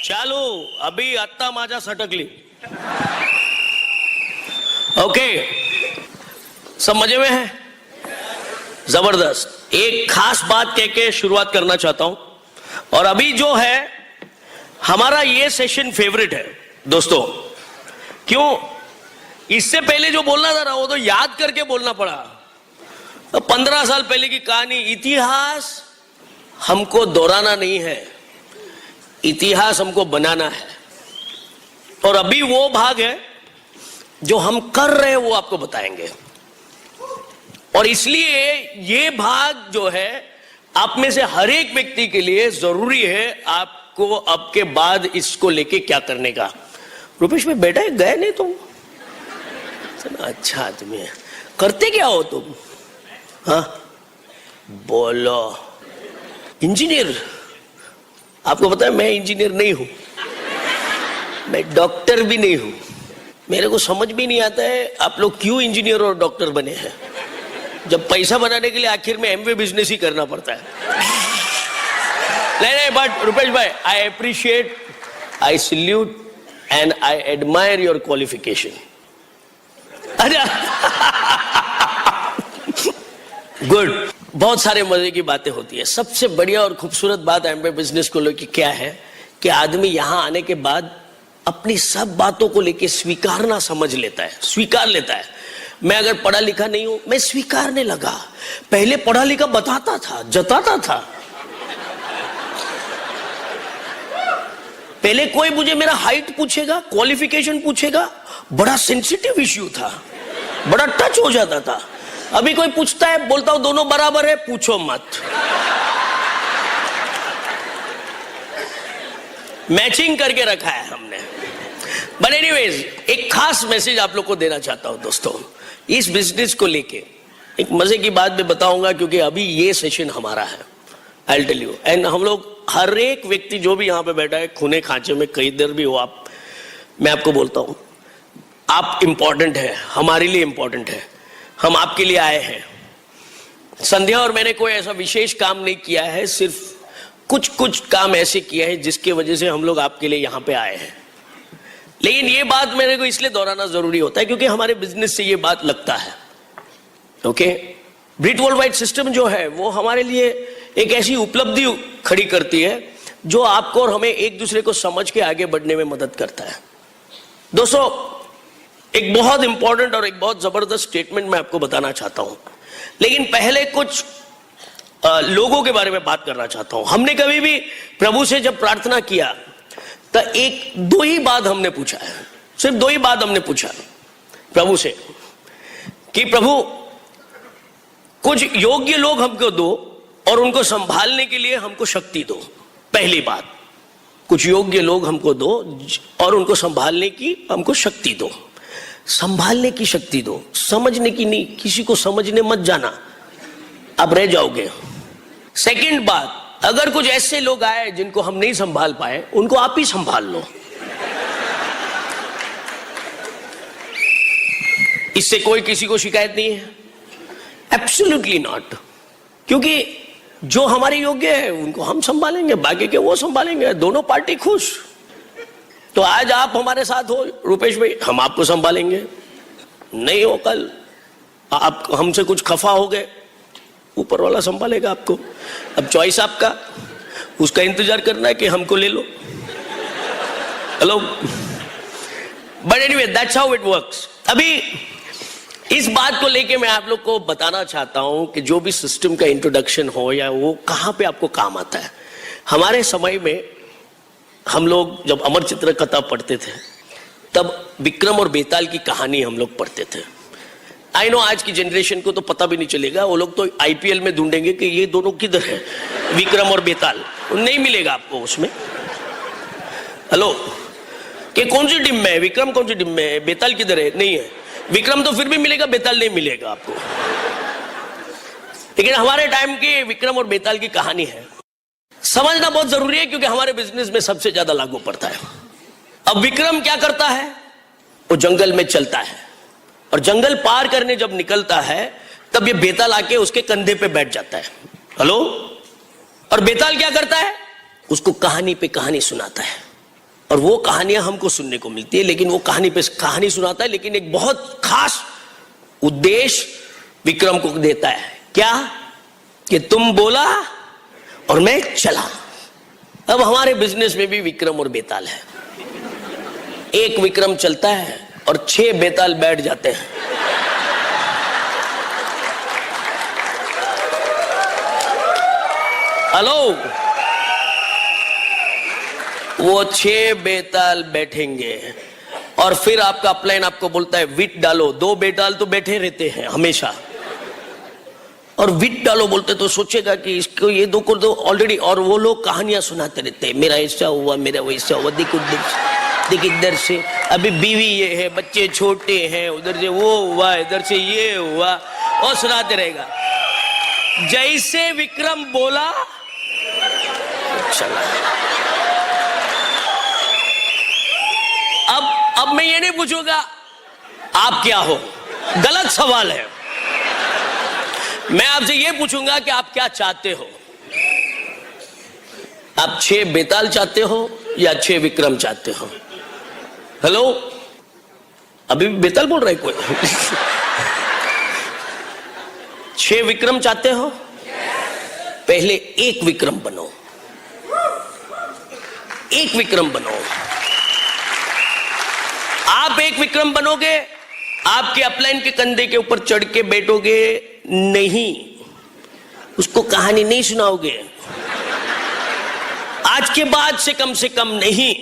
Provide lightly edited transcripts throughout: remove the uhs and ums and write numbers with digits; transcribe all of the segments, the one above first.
चालू अभी आत्ता माझ्या सटकली. ओके, सब मजे में है? जबरदस्त. एक खास बात कह के शुरुआत करना चाहता हूं. और अभी जो है हमारा ये सेशन फेवरेट है दोस्तों. क्यों? इससे पहले जो बोलना था ना वो तो याद करके बोलना पड़ा. 15 साल पहले की कहानी. इतिहास हमको दोहराना नहीं है, इतिहास हमको बनाना है. और अभी वो भाग है जो हम कर रहे हैं वो आपको बताएंगे. और इसलिए ये भाग जो है आप में से हर एक व्यक्ति के लिए जरूरी है. आपको अब के बाद इसको लेके क्या करने का. रुपेश भाई बेटा गए नहीं तुम? अच्छा आदमी है. करते क्या हो तुम? हाँ बोलो. इंजीनियर. आपको पता है मैं इंजीनियर नहीं हूं, मैं डॉक्टर भी नहीं हूं. मेरे को समझ भी नहीं आता है आप लोग क्यों इंजीनियर और डॉक्टर बने हैं, जब पैसा बनाने के लिए आखिर में एमवे बिजनेस ही करना पड़ता है. नहीं, बट रुपेश भाई I appreciate, I salute and I admire your qualification. अच्छा गुड. बहुत सारे मजे की बातें होती है. सबसे बढ़िया और खूबसूरत बात एमवे बिजनेस को लेकर क्या है कि आदमी यहां आने के बाद अपनी सब बातों को लेकर स्वीकारना समझ लेता है, स्वीकार लेता है. मैं अगर पढ़ा लिखा नहीं हूं मैं स्वीकारने लगा. पहले पढ़ा लिखा बताता था, जताता था. पहले कोई मुझे मेरा हाइट पूछेगा, क्वालिफिकेशन पूछेगा, बड़ा सेंसिटिव इश्यू था, बड़ा टच हो जाता था. अभी कोई पूछता है बोलता हूं दोनों बराबर है, पूछो मत. मैचिंग करके रखा है हमने. बट एनीवेज एक खास मैसेज आप लोग को देना चाहता हूं दोस्तों. इस बिजनेस को लेके एक मजे की बात मैं बताऊंगा क्योंकि अभी ये सेशन हमारा है. I will tell you. And हम लोग हर एक व्यक्ति जो भी यहां पे बैठा है खूने खांचे में कहीं देर भी हो आप, मैं आपको बोलता हूं आप इंपॉर्टेंट है, हमारे लिए इंपॉर्टेंट है. हम आपके लिए आए हैं. संध्या और मैंने कोई ऐसा विशेष काम नहीं किया है, सिर्फ कुछ काम ऐसे किए हैं जिसकी वजह से हम लोग आपके लिए यहां पे आए हैं. लेकिन ये बात मेरे को इसलिए दोहराना जरूरी होता है क्योंकि हमारे बिजनेस से ये बात लगता है. ओके, ब्रिट वर्ल्ड वाइड सिस्टम जो है वो हमारे लिए एक ऐसी उपलब्धि खड़ी करती है जो आपको और हमें एक दूसरे को समझ के आगे बढ़ने में मदद करता है. दोस्तों एक बहुत इंपॉर्टेंट और एक बहुत जबरदस्त स्टेटमेंट मैं आपको बताना चाहता हूं. लेकिन पहले कुछ लोगों के बारे में बात करना चाहता हूं. हमने कभी भी प्रभु से जब प्रार्थना किया तो दो ही बात हमने पूछा है, सिर्फ दो ही बात हमने पूछा प्रभु से कि प्रभु कुछ योग्य लोग हमको दो और उनको संभालने के लिए हमको शक्ति दो. पहली बात, कुछ योग्य लोग हमको दो और उनको संभालने की हमको शक्ति दो. संभालने की शक्ति दो, समझने की नहीं. किसी को समझने मत जाना, आप रह जाओगे. सेकंड बात, अगर कुछ ऐसे लोग आए जिनको हम नहीं संभाल पाए उनको आप ही संभाल लो. इससे कोई किसी को शिकायत नहीं है, एब्सोल्युटली नॉट. क्योंकि जो हमारे योग्य है उनको हम संभालेंगे, बाकी के वो संभालेंगे, दोनों पार्टी खुश. तो आज आप हमारे साथ हो रुपेश भाई, हम आपको संभालेंगे. नहीं हो कल आप हमसे कुछ खफा हो गए, ऊपर वाला संभालेगा आपको. अब चॉइस आपका, उसका इंतजार करना है कि हमको ले लो. Hello. But anyway that's how it works. अभी इस बात को लेके मैं आप लोग को बताना चाहता हूं कि जो भी सिस्टम का इंट्रोडक्शन हो या वो कहां पे आपको काम आता है. हमारे समय में हम लोग जब अमर चित्र कथा पढ़ते थे तब विक्रम और बेताल की कहानी हम लोग पढ़ते थे. आई नो आज की जनरेशन को तो पता भी नहीं चलेगा, वो लोग तो आईपीएल में ढूंढेंगे कि ये दोनों किधर है, विक्रम और बेताल. नहीं मिलेगा आपको उसमें. हेलो, कि कौन सी टीम में है विक्रम, कौन सी टीम में है बेताल, किधर है? नहीं है. विक्रम तो फिर भी मिलेगा, बेताल नहीं मिलेगा आपको. लेकिन हमारे टाइम की विक्रम और बेताल की कहानी है, समझना बहुत जरूरी है क्योंकि हमारे बिजनेस में सबसे ज्यादा लागू पड़ता है. अब विक्रम क्या करता है, वो जंगल में चलता है और जंगल पार करने जब निकलता है तब ये बेताल आके उसके कंधे पे बैठ जाता है. हेलो. और बेताल क्या करता है, उसको कहानी पे कहानी सुनाता है. और वो कहानियां हमको सुनने को मिलती है, लेकिन वो कहानी पे कहानी सुनाता है, लेकिन एक बहुत खास उद्देश्य विक्रम को देता है। क्या? कि तुम बोला और मैं चला। अब हमारे बिजनेस में भी विक्रम और बेताल है। एक विक्रम चलता है और 6 बेताल बैठ जाते हैं। हेलो, वो 6 बेताल बैठेंगे और फिर आपका अपलाइन आपको बोलता है विट डालो। 2 बेताल तो बैठे रहते हैं हमेशा, और विट डालो बोलते तो सोचेगा कि इसको ये 2 को दो ऑलरेडी, और वो लोग कहानियां सुनाते रहते हैं, मेरा ऐसा हुआ, मेरा वैसा हुआ, देख इधर से अभी बीवी ये है, बच्चे छोटे हैं, उधर से वो हुआ, इधर से ये हुआ, और सुनाते रहेगा। जैसे विक्रम बोला चला। अब मैं ये नहीं पूछूंगा आप क्या हो, गलत सवाल है। मैं आपसे ये पूछूंगा कि आप क्या चाहते हो। आप 6 बेताल चाहते हो या 6 विक्रम चाहते हो? हेलो, अभी भी बेताल बोल रहा है कोई? 6 विक्रम चाहते हो? पहले एक विक्रम बनो, एक विक्रम बनो। आप एक विक्रम बनोगे, आपके अपलाइन के कंधे के ऊपर चढ़ के बैठोगे नहीं, उसको कहानी नहीं सुनाओगे। आज के बाद से कम नहीं।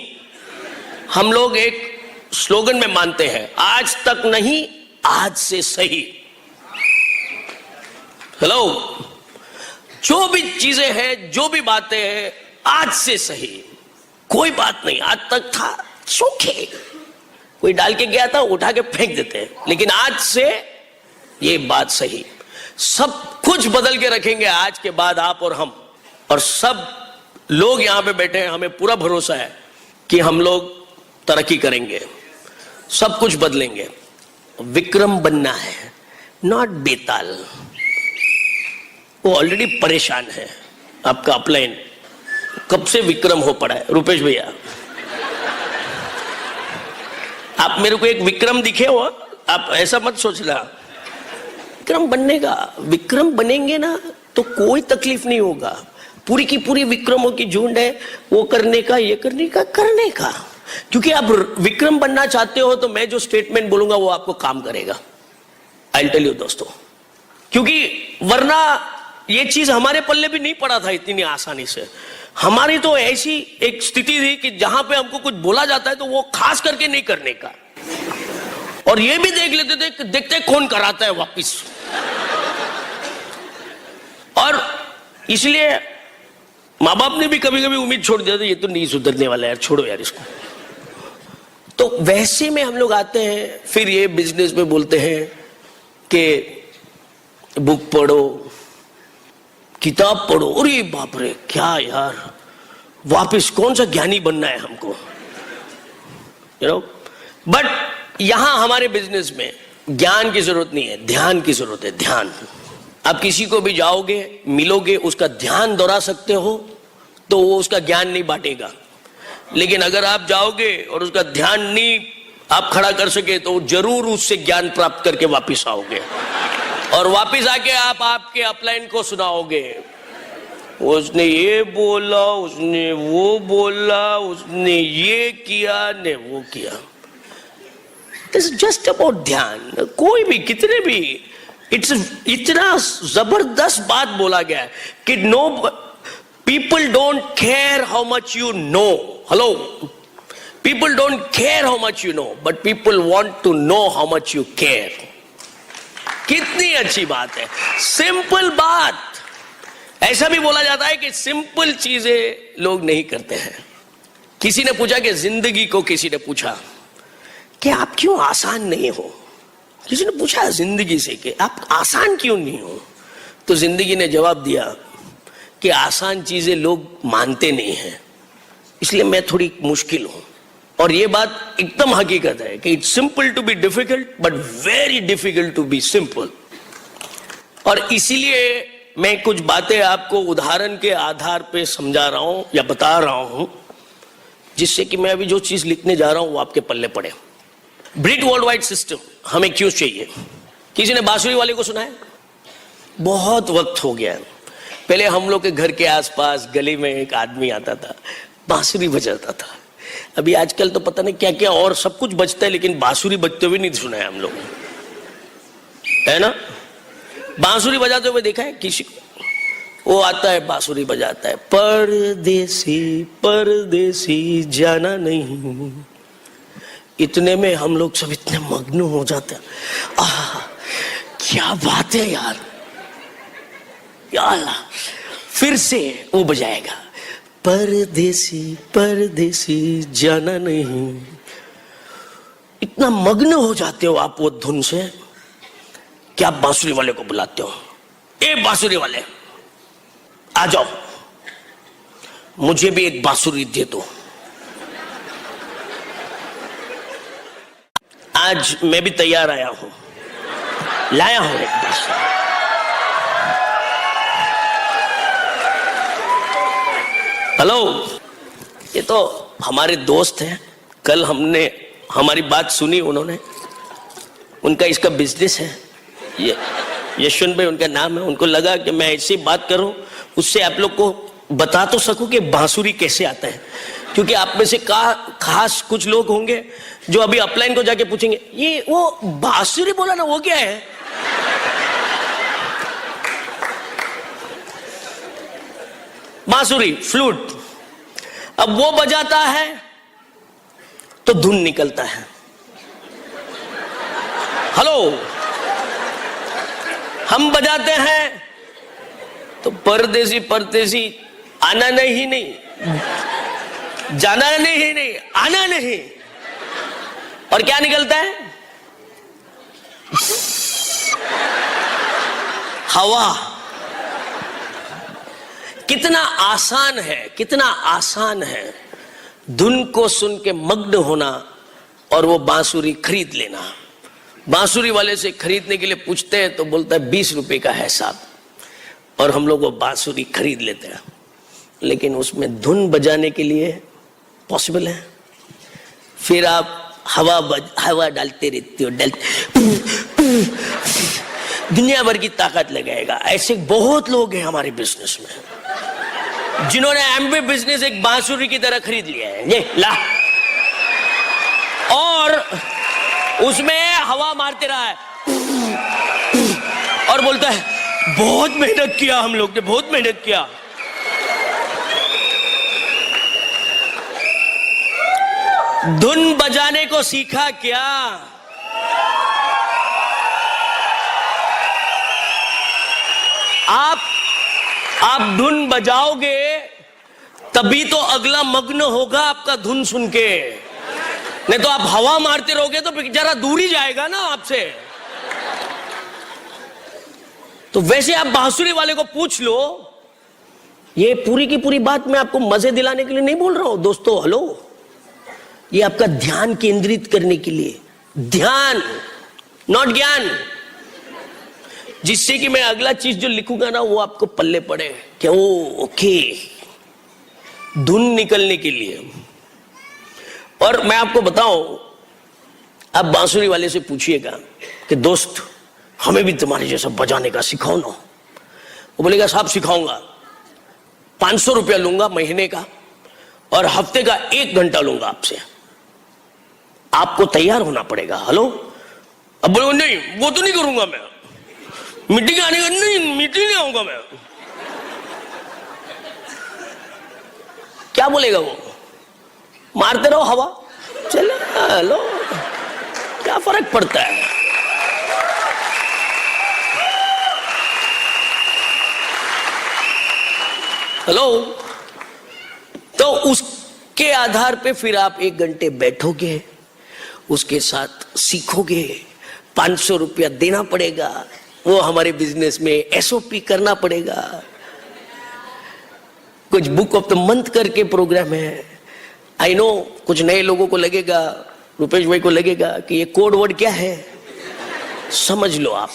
हम लोग एक स्लोगन में मानते हैं, आज तक नहीं, आज से सही। हेलो, जो भी चीजें हैं, जो भी बातें हैं, आज से सही। कोई बात नहीं, आज तक था सूखे, कोई डाल के गया था उठा के फेंक देते हैं, लेकिन आज से ये बात सही। सब कुछ बदल के रखेंगे आज के बाद, आप और हम, और सब लोग यहां पे बैठे हैं, हमें पूरा भरोसा है कि हम लोग तरक्की करेंगे, सब कुछ बदलेंगे। विक्रम बनना है, नॉट बेताल। वो ऑलरेडी परेशान है, आपका अपलाइन कब से विक्रम हो पड़ा है। रुपेश भैया, आप मेरे को एक विक्रम दिखे हो, आप ऐसा मत सोचना। विक्रम बनने का, विक्रम बनेंगे ना तो कोई तकलीफ नहीं होगा। पूरी की पूरी विक्रमों की झुंड है, वो करने का, ये करने का। क्योंकि आप विक्रम बनना चाहते हो तो मैं जो स्टेटमेंट बोलूंगा वो आपको काम करेगा। आई विल टेल यू दोस्तों, क्योंकि वरना ये चीज हमारे पल्ले भी नहीं पड़ा था इतनी आसानी से। हमारी तो ऐसी एक स्थिति थी कि जहां पे हमको कुछ बोला जाता है तो वो खास करके नहीं करने का, और ये भी देख लेते थे, देखते कौन कराता है वापिस। और इसलिए माँ बाप ने भी कभी कभी उम्मीद छोड़ दिया था, ये तो नहीं सुधरने वाला यार, छोड़ो यार इसको। तो वैसे में हम लोग आते हैं, फिर ये बिजनेस में बोलते हैं कि बुक पढ़ो, किताब पढ़ो। अरे बाप रे, क्या यार, वापस कौन सा ज्ञानी बनना है हमको, यू नो। बट यहां हमारे बिजनेस में ज्ञान की जरूरत नहीं है, ध्यान की जरूरत है। ध्यान, आप किसी को भी जाओगे, मिलोगे, उसका ध्यान दोहरा सकते हो तो वो उसका ज्ञान नहीं बांटेगा। लेकिन अगर आप जाओगे और उसका ध्यान नहीं आप खड़ा कर सके तो जरूर उससे ज्ञान प्राप्त करके वापिस आओगे, और वापिस आके आप आपके अपलाइन को सुनाओगे, उसने ये बोला, उसने वो बोला, उसने ये किया ने वो किया। दिस इज जस्ट अबाउट ध्यान। कोई भी, कितने भी, इट्स इतना जबरदस्त बात बोला गया है कि no, people don't care how much you know. Hello, people don't care how much you know, but people want to know how much you care. कितनी अच्छी बात है, सिंपल बात। ऐसा भी बोला जाता है कि सिंपल चीजें लोग नहीं करते हैं। किसी ने पूछा कि जिंदगी को, किसी ने पूछा कि आप क्यों आसान नहीं हो। किसी ने पूछा जिंदगी से कि आप आसान क्यों नहीं हो, तो जिंदगी ने जवाब दिया कि आसान चीजें लोग मानते नहीं हैं, इसलिए मैं थोड़ी मुश्किल हूं। और ये बात एकदम हकीकत है कि it's simple to be difficult but very difficult to be simple. और इसीलिए मैं कुछ बातें आपको उदाहरण के आधार पे समझा रहा हूं या बता रहा हूं जिससे कि मैं अभी जो चीज लिखने जा रहा हूं वो आपके पल्ले पड़े। ब्रिट वर्ल्ड वाइड सिस्टम हमें क्यों चाहिए? किसी ने बांसुरी वाले को सुना है? बहुत वक्त हो गया है। पहले हम लोग के घर के आसपास गली में एक आदमी आता था, बांसुरी बजाता था। अभी आजकल तो पता नहीं क्या क्या और सब कुछ बजता है, लेकिन बांसुरी बजते हुए नहीं सुना है हम लोग, है ना? बांसुरी बजाते हुए देखा है किसी को? वो आता है बांसुरी बजाता है, परदेसी परदेसी जाना नहीं। इतने में हम लोग सब इतने मग्न हो जाते हैं, क्या बात है यार, यार फिर से वो बजाएगा, परदेसी परदेसी जाना नहीं। इतना मग्न हो जाते हो आप वो धुन से कि आप बांसुरी वाले को बुलाते हो, ए बांसुरी वाले आ जाओ, मुझे भी एक बांसुरी दे दो। आज मैं भी तैयार आया हूं, लाया हूं एक बांसुरी। हेलो, ये तो हमारे दोस्त हैं, कल हमने हमारी बात सुनी, उन्होंने, उनका इसका बिजनेस है, ये यशवंत भाई उनका नाम है। उनको लगा कि मैं ऐसी बात करूं, उससे आप लोग को बता तो सकूं कि बांसुरी कैसे आता है, क्योंकि आप में से खास कुछ लोग होंगे जो अभी अपलाइन को जाके पूछेंगे, ये वो बांसुरी बोला ना, वो क्या है? बांसुरी, फ्लूट। अब वो बजाता है तो धुन निकलता है। हेलो, हम बजाते हैं तो परदेसी परदेसी आना नहीं, जाना नहीं, आना नहीं, और क्या निकलता है? हवा। कितना आसान है, कितना आसान है धुन को सुन के मग्न होना और वो बांसुरी खरीद लेना। बांसुरी वाले से खरीदने के लिए पूछते हैं तो बोलता है 20 रुपए का है साहब, और हम लोग वो बांसुरी खरीद लेते हैं, लेकिन उसमें धुन बजाने के लिए पॉसिबल है? फिर आप हवा डालते रहते हो, दुनिया भर की ताकत लगाएगा। ऐसे बहुत लोग हैं हमारे बिजनेस में जिन्होंने एमबी बिजनेस एक बांसुरी की तरह खरीद लिया है, ये ला, और उसमें हवा मारते रहा है और बोलता है बहुत मेहनत किया, हम लोग ने बहुत मेहनत किया। धुन बजाने को सीखा क्या? आप धुन बजाओगे तभी तो अगला मग्न होगा आपका धुन सुन के, नहीं तो आप हवा मारते रहोगे तो जरा दूर ही जाएगा ना आपसे। तो वैसे आप बांसुरी वाले को पूछ लो। ये पूरी की पूरी बात मैं आपको मजे दिलाने के लिए नहीं बोल रहा हूं दोस्तों, हेलो, ये आपका ध्यान केंद्रित करने के लिए, ध्यान नॉट ज्ञान, जिससे कि मैं अगला चीज जो लिखूंगा ना वो आपको पल्ले पड़े कि ओ ओके, धुन निकलने के लिए। और मैं आपको बताऊं, आप बांसुरी वाले से पूछिएगा कि दोस्त हमें भी तुम्हारे जैसा बजाने का सिखाओ ना। वो बोलेगा साहब सिखाऊंगा, 500 रुपया लूंगा महीने का और हफ्ते का 1 घंटा लूंगा आपसे। आपको तैयार होना पड़ेगा। हेलो, अब बोलो नहीं वो तो नहीं करूंगा मैं, मीटिंग आने का नहीं, मीटिंग नहीं आऊंगा मैं। क्या बोलेगा वो? मारते रहो हवा, चलो हेलो, क्या फर्क पड़ता है? हेलो, तो उसके आधार पे फिर आप 1 घंटे बैठोगे, उसके साथ सीखोगे, 500 रुपया देना पड़ेगा, वो हमारे बिजनेस में एसओपी करना पड़ेगा, कुछ बुक ऑफ द मंथ करके प्रोग्राम है। आई नो कुछ नए लोगों को लगेगा, रुपेश भाई को लगेगा कि ये कोड वर्ड क्या है, समझ लो आप,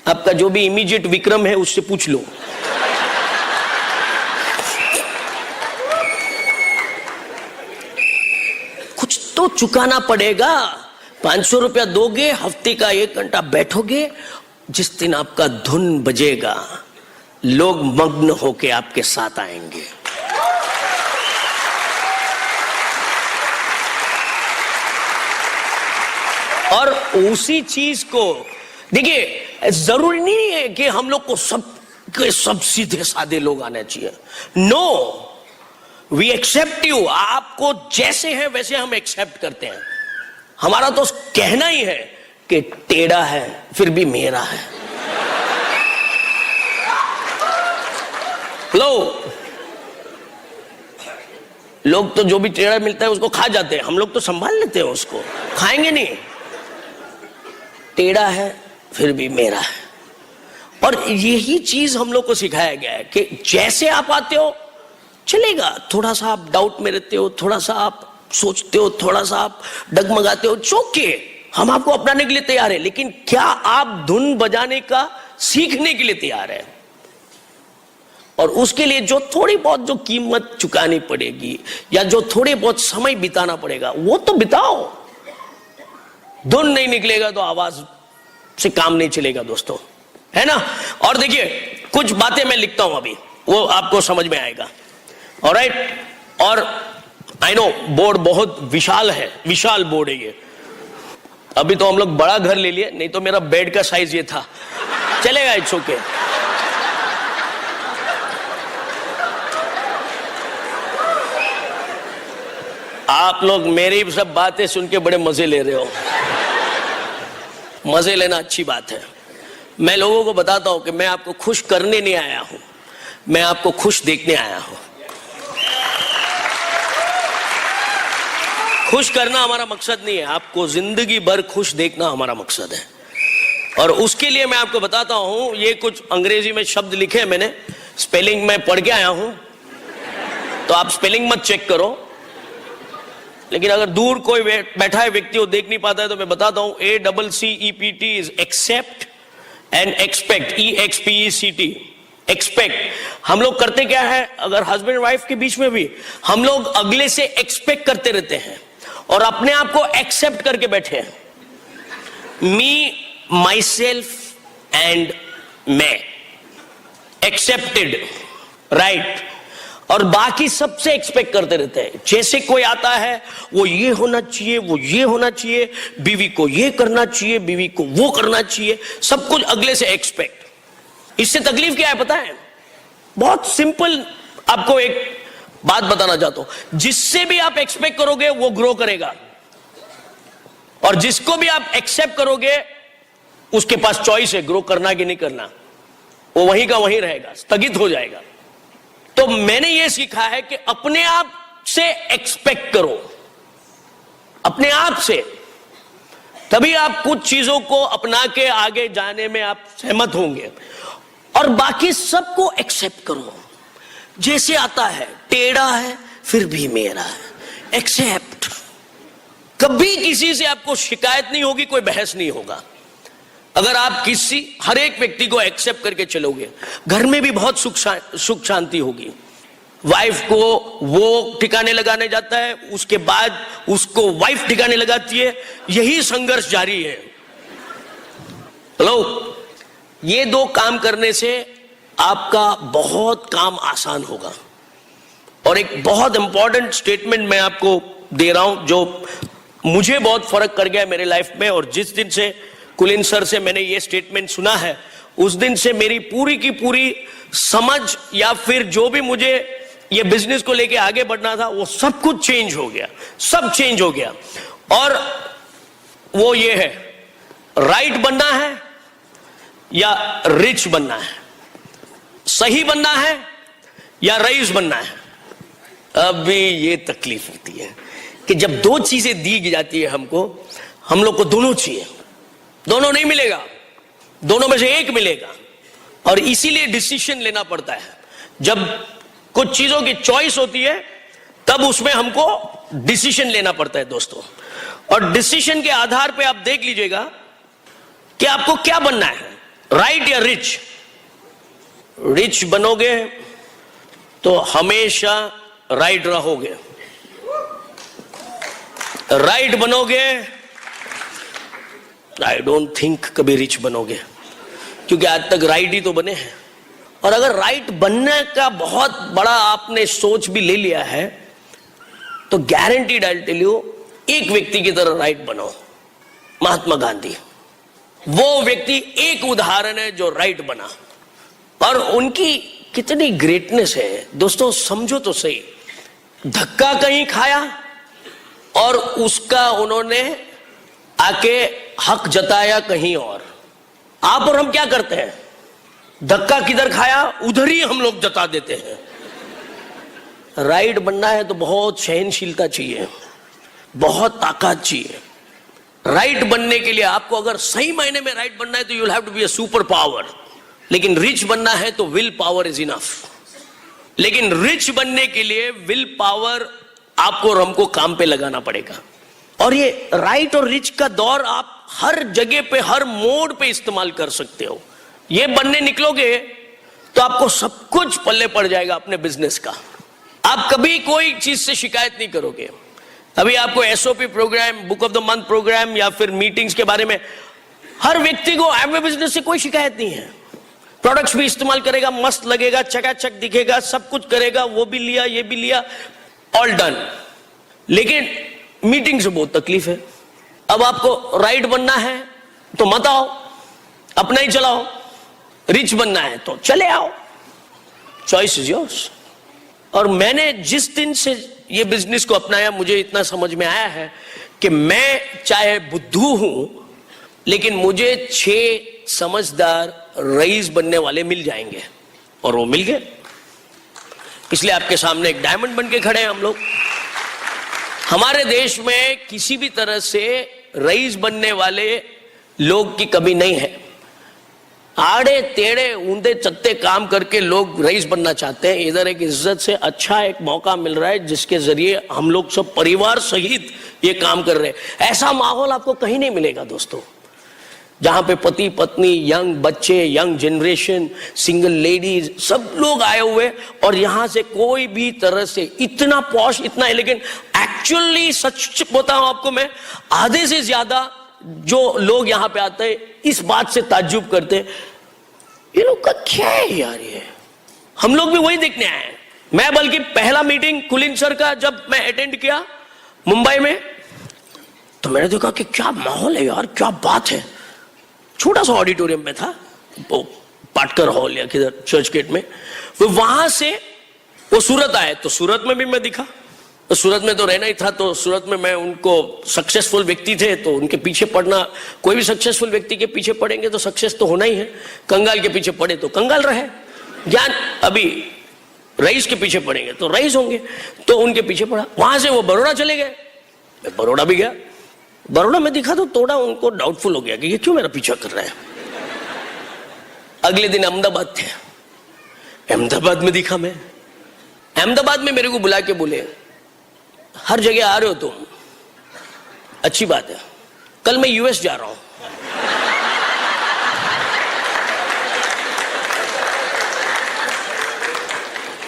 आपका जो भी इमीडिएट विक्रम है उससे पूछ लो। चुकाना पड़ेगा। 500 रुपया दोगे, हफ्ते का 1 घंटा बैठोगे, जिस दिन आपका धुन बजेगा लोग मग्न होके आपके साथ आएंगे। और उसी चीज को देखिए, जरूरी नहीं है कि हम लोग को सब सीधे साधे लोग आने चाहिए। No, we accept you. आपको जैसे हैं वैसे हम एक्सेप्ट करते हैं। हमारा तो कहना ही है कि टेढ़ा है फिर भी मेरा है। लोग तो जो भी टेढ़ा मिलता है उसको खा जाते हैं, हम लोग तो संभाल लेते हैं, उसको खाएंगे नहीं। टेढ़ा है फिर भी मेरा है। और यही चीज हम लोग को सिखाया गया है कि जैसे आप आते हो चलेगा, थोड़ा सा आप डाउट में रहते हो, थोड़ा सा आप सोचते हो, थोड़ा सा आप डगमगाते हो, चौके हम आपको अपनाने के लिए तैयार है। लेकिन क्या आप धुन बजाने का सीखने के लिए तैयार है? और उसके लिए जो थोड़ी बहुत जो कीमत चुकानी पड़ेगी या जो थोड़े बहुत समय बिताना पड़ेगा वो तो बिताओ। धुन नहीं निकलेगा तो आवाज से काम नहीं चलेगा दोस्तों, है ना। और देखिए, कुछ बातें मैं लिखता हूं अभी, वो आपको समझ में आएगा। ऑलराइट। और आई नो बोर्ड बहुत विशाल है, विशाल बोर्ड है ये। अभी तो हम लोग बड़ा घर ले लिए, नहीं तो मेरा बेड का साइज ये था। चलेगा, इट्स ओके। आप लोग मेरी सब बातें सुन के बड़े मजे ले रहे हो। मजे लेना अच्छी बात है। मैं लोगों को बताता हूं कि मैं आपको खुश करने नहीं आया हूं, मैं आपको खुश देखने आया हूं। खुश करना हमारा मकसद नहीं है, आपको जिंदगी भर खुश देखना हमारा मकसद है। और उसके लिए मैं आपको बताता हूं, ये कुछ अंग्रेजी में शब्द लिखे हैं मैंने, स्पेलिंग में पढ़ के आया हूं, तो आप स्पेलिंग मत चेक करो। लेकिन अगर दूर कोई बैठा है व्यक्ति वो देख नहीं पाता है तो मैं बताता हूं, ACCEPT is accept and expect, EXPECT, expect. हम लोग करते क्या है, अगर हस्बैंड वाइफ के बीच में भी हम लोग अगले से एक्सपेक्ट करते रहते हैं और अपने आप को एक्सेप्ट करके बैठे हैं। मी, माई सेल्फ एंड मैं, एक्सेप्टेड, राइट। और बाकी सबसे एक्सपेक्ट करते रहते हैं। जैसे कोई आता है वो ये होना चाहिए, वो ये होना चाहिए, बीवी को ये करना चाहिए, बीवी को वो करना चाहिए, सब कुछ अगले से एक्सपेक्ट। इससे तकलीफ क्या है पता है? बहुत सिंपल आपको एक बात बताना चाहता हूं, जिससे भी आप एक्सपेक्ट करोगे वो ग्रो करेगा, और जिसको भी आप एक्सेप्ट करोगे उसके पास चॉइस है ग्रो करना कि नहीं करना, वो वहीं का वहीं रहेगा, स्थगित हो जाएगा। तो मैंने ये सीखा है कि अपने आप से एक्सपेक्ट करो, अपने आप से, तभी आप कुछ चीजों को अपना के आगे जाने में आप सहमत होंगे। और बाकी सबको एक्सेप्ट करो, जैसे आता है, टेढ़ा है फिर भी मेरा है, एक्सेप्ट। कभी किसी से आपको शिकायत नहीं होगी, कोई बहस नहीं होगा। अगर आप हर एक व्यक्ति को एक्सेप्ट करके चलोगे, घर में भी बहुत सुख शांति होगी। वाइफ को वो ठिकाने लगाने जाता है, उसके बाद उसको वाइफ ठिकाने लगाती है, यही संघर्ष जारी है। हेलो, ये 2 काम करने से आपका बहुत काम आसान होगा। और एक बहुत इंपॉर्टेंट स्टेटमेंट मैं आपको दे रहा हूं जो मुझे बहुत फर्क कर गया मेरे लाइफ में, और जिस दिन से कुलीन सर से मैंने ये स्टेटमेंट सुना है उस दिन से मेरी पूरी की पूरी समझ या फिर जो भी मुझे ये बिजनेस को लेके आगे बढ़ना था वो सब कुछ चेंज हो गया, सब चेंज हो गया। और वो ये है, राइट बनना है या रिच बनना है, सही बनना है या रईस बनना है। अभी ये तकलीफ होती है कि जब 2 चीजें दी जाती है हमको, हम लोग को दोनों चाहिए, दोनों नहीं मिलेगा, दोनों में से एक मिलेगा। और इसीलिए डिसीजन लेना पड़ता है। जब कुछ चीजों की चॉइस होती है तब उसमें हमको डिसीजन लेना पड़ता है दोस्तों। और डिसीजन के आधार पे आप देख लीजिएगा कि आपको क्या बनना है, राइट या रिच। रिच बनोगे तो हमेशा राइट रहोगे, राइट बनोगे, आई डोंट थिंक कभी रिच बनोगे, क्योंकि आज तक राइट ही तो बने हैं। और अगर राइट बनने का बहुत बड़ा आपने सोच भी ले लिया है तो गारंटीड आई टेल यू, एक व्यक्ति की तरह राइट बनो, महात्मा गांधी। वो व्यक्ति एक उदाहरण है जो राइट बना, और उनकी कितनी ग्रेटनेस है दोस्तों, समझो तो सही। धक्का कहीं खाया और उसका उन्होंने आके हक जताया कहीं और। आप और हम क्या करते हैं, धक्का किधर खाया उधर ही हम लोग जता देते हैं। राइट बनना है तो बहुत सहनशीलता चाहिए, बहुत ताकत चाहिए। राइट बनने के लिए आपको अगर सही मायने में राइट बनना है तो you will have to be a super power. लेकिन रिच बनना है तो विल पावर इज इनफ। लेकिन रिच बनने के लिए विल पावर आपको और हमको काम पे लगाना पड़ेगा। और ये राइट और रिच का दौर आप हर जगह पे, हर मोड़ पे इस्तेमाल कर सकते हो। ये बनने निकलोगे तो आपको सब कुछ पल्ले पड़ जाएगा अपने बिजनेस का। आप कभी कोई चीज से शिकायत नहीं करोगे। अभी आपको SOP program, book of the month program या फिर मीटिंग्स के बारे में, हर व्यक्ति को एमवे बिजनेस से कोई शिकायत नहीं है। प्रोडक्ट्स भी इस्तेमाल करेगा, मस्त लगेगा, चकाचक दिखेगा, सब कुछ करेगा, वो भी लिया, ये भी लिया, ऑल डन। लेकिन मीटिंग से बहुत तकलीफ है। अब आपको राइट बनना है तो मत आओ, अपना ही चलाओ। रिच बनना है तो चले आओ, चॉइस इज योर्स। और मैंने जिस दिन से ये बिजनेस को अपनाया, मुझे इतना समझ में आया है कि मैं चाहे बुद्धू हूं, लेकिन मुझे 6 समझदार रईस बनने वाले मिल जाएंगे, और वो मिल गए। इसलिए आपके सामने एक डायमंड बन के खड़े हैं हम लोग। हमारे देश में किसी भी तरह से रईस बनने वाले लोग की कमी नहीं है। आड़े टेढ़े ऊंधे चत्ते काम करके लोग रईस बनना चाहते हैं। इधर एक इज्जत से अच्छा एक मौका मिल रहा है जिसके जरिए हम लोग सब परिवार सहित ये काम कर रहे हैं। ऐसा माहौल आपको कहीं नहीं मिलेगा दोस्तों, जहां पे पति पत्नी, यंग बच्चे, यंग जनरेशन, सिंगल लेडीज, सब लोग आए हुए, और यहां से कोई भी तरह से इतना पॉश, इतना एलिगेंट। एक्चुअली सच बताऊं आपको मैं, आधे से ज्यादा जो लोग यहां पे आते हैं इस बात से ताज्जुब करते हैं, ये लोग का क्या है यार ये। हम लोग भी वही देखने आए हैं। मैं बल्कि पहला मीटिंग कुलीन सर का जब मैं अटेंड किया मुंबई में, तो मैंने देखा कि क्या माहौल है यार, क्या बात है। छोटा सा ऑडिटोरियम में था, वो पाटकर हॉल या किधर चर्च गेट में। वो वहां से वो सूरत आए, तो सूरत में भी मैं दिखा। तो सूरत में तो रहना ही था, तो सूरत में मैं उनको सक्सेसफुल व्यक्ति थे तो उनके पीछे पड़ना, कोई भी सक्सेसफुल व्यक्ति के पीछे पड़ेंगे तो सक्सेस तो होना ही है। कंगाल के पीछे पड़े तो कंगाल रहे, ज्ञान अभी रईस के पीछे पड़ेंगे तो रईस होंगे, तो उनके पीछे पड़ा। वहां से वो बड़ौदा चले गए, मैं बड़ौदा भी गया। बड़ौदा में दिखा तो थोड़ा उनको डाउटफुल हो गया कि ये क्यों मेरा पीछा कर रहा है। अगले दिन अहमदाबाद थे, अहमदाबाद में दिखा मैं। अहमदाबाद में मेरे को बुला के बोले, हर जगह आ रहे हो तुम, अच्छी बात है, कल मैं यूएस जा रहा हूं।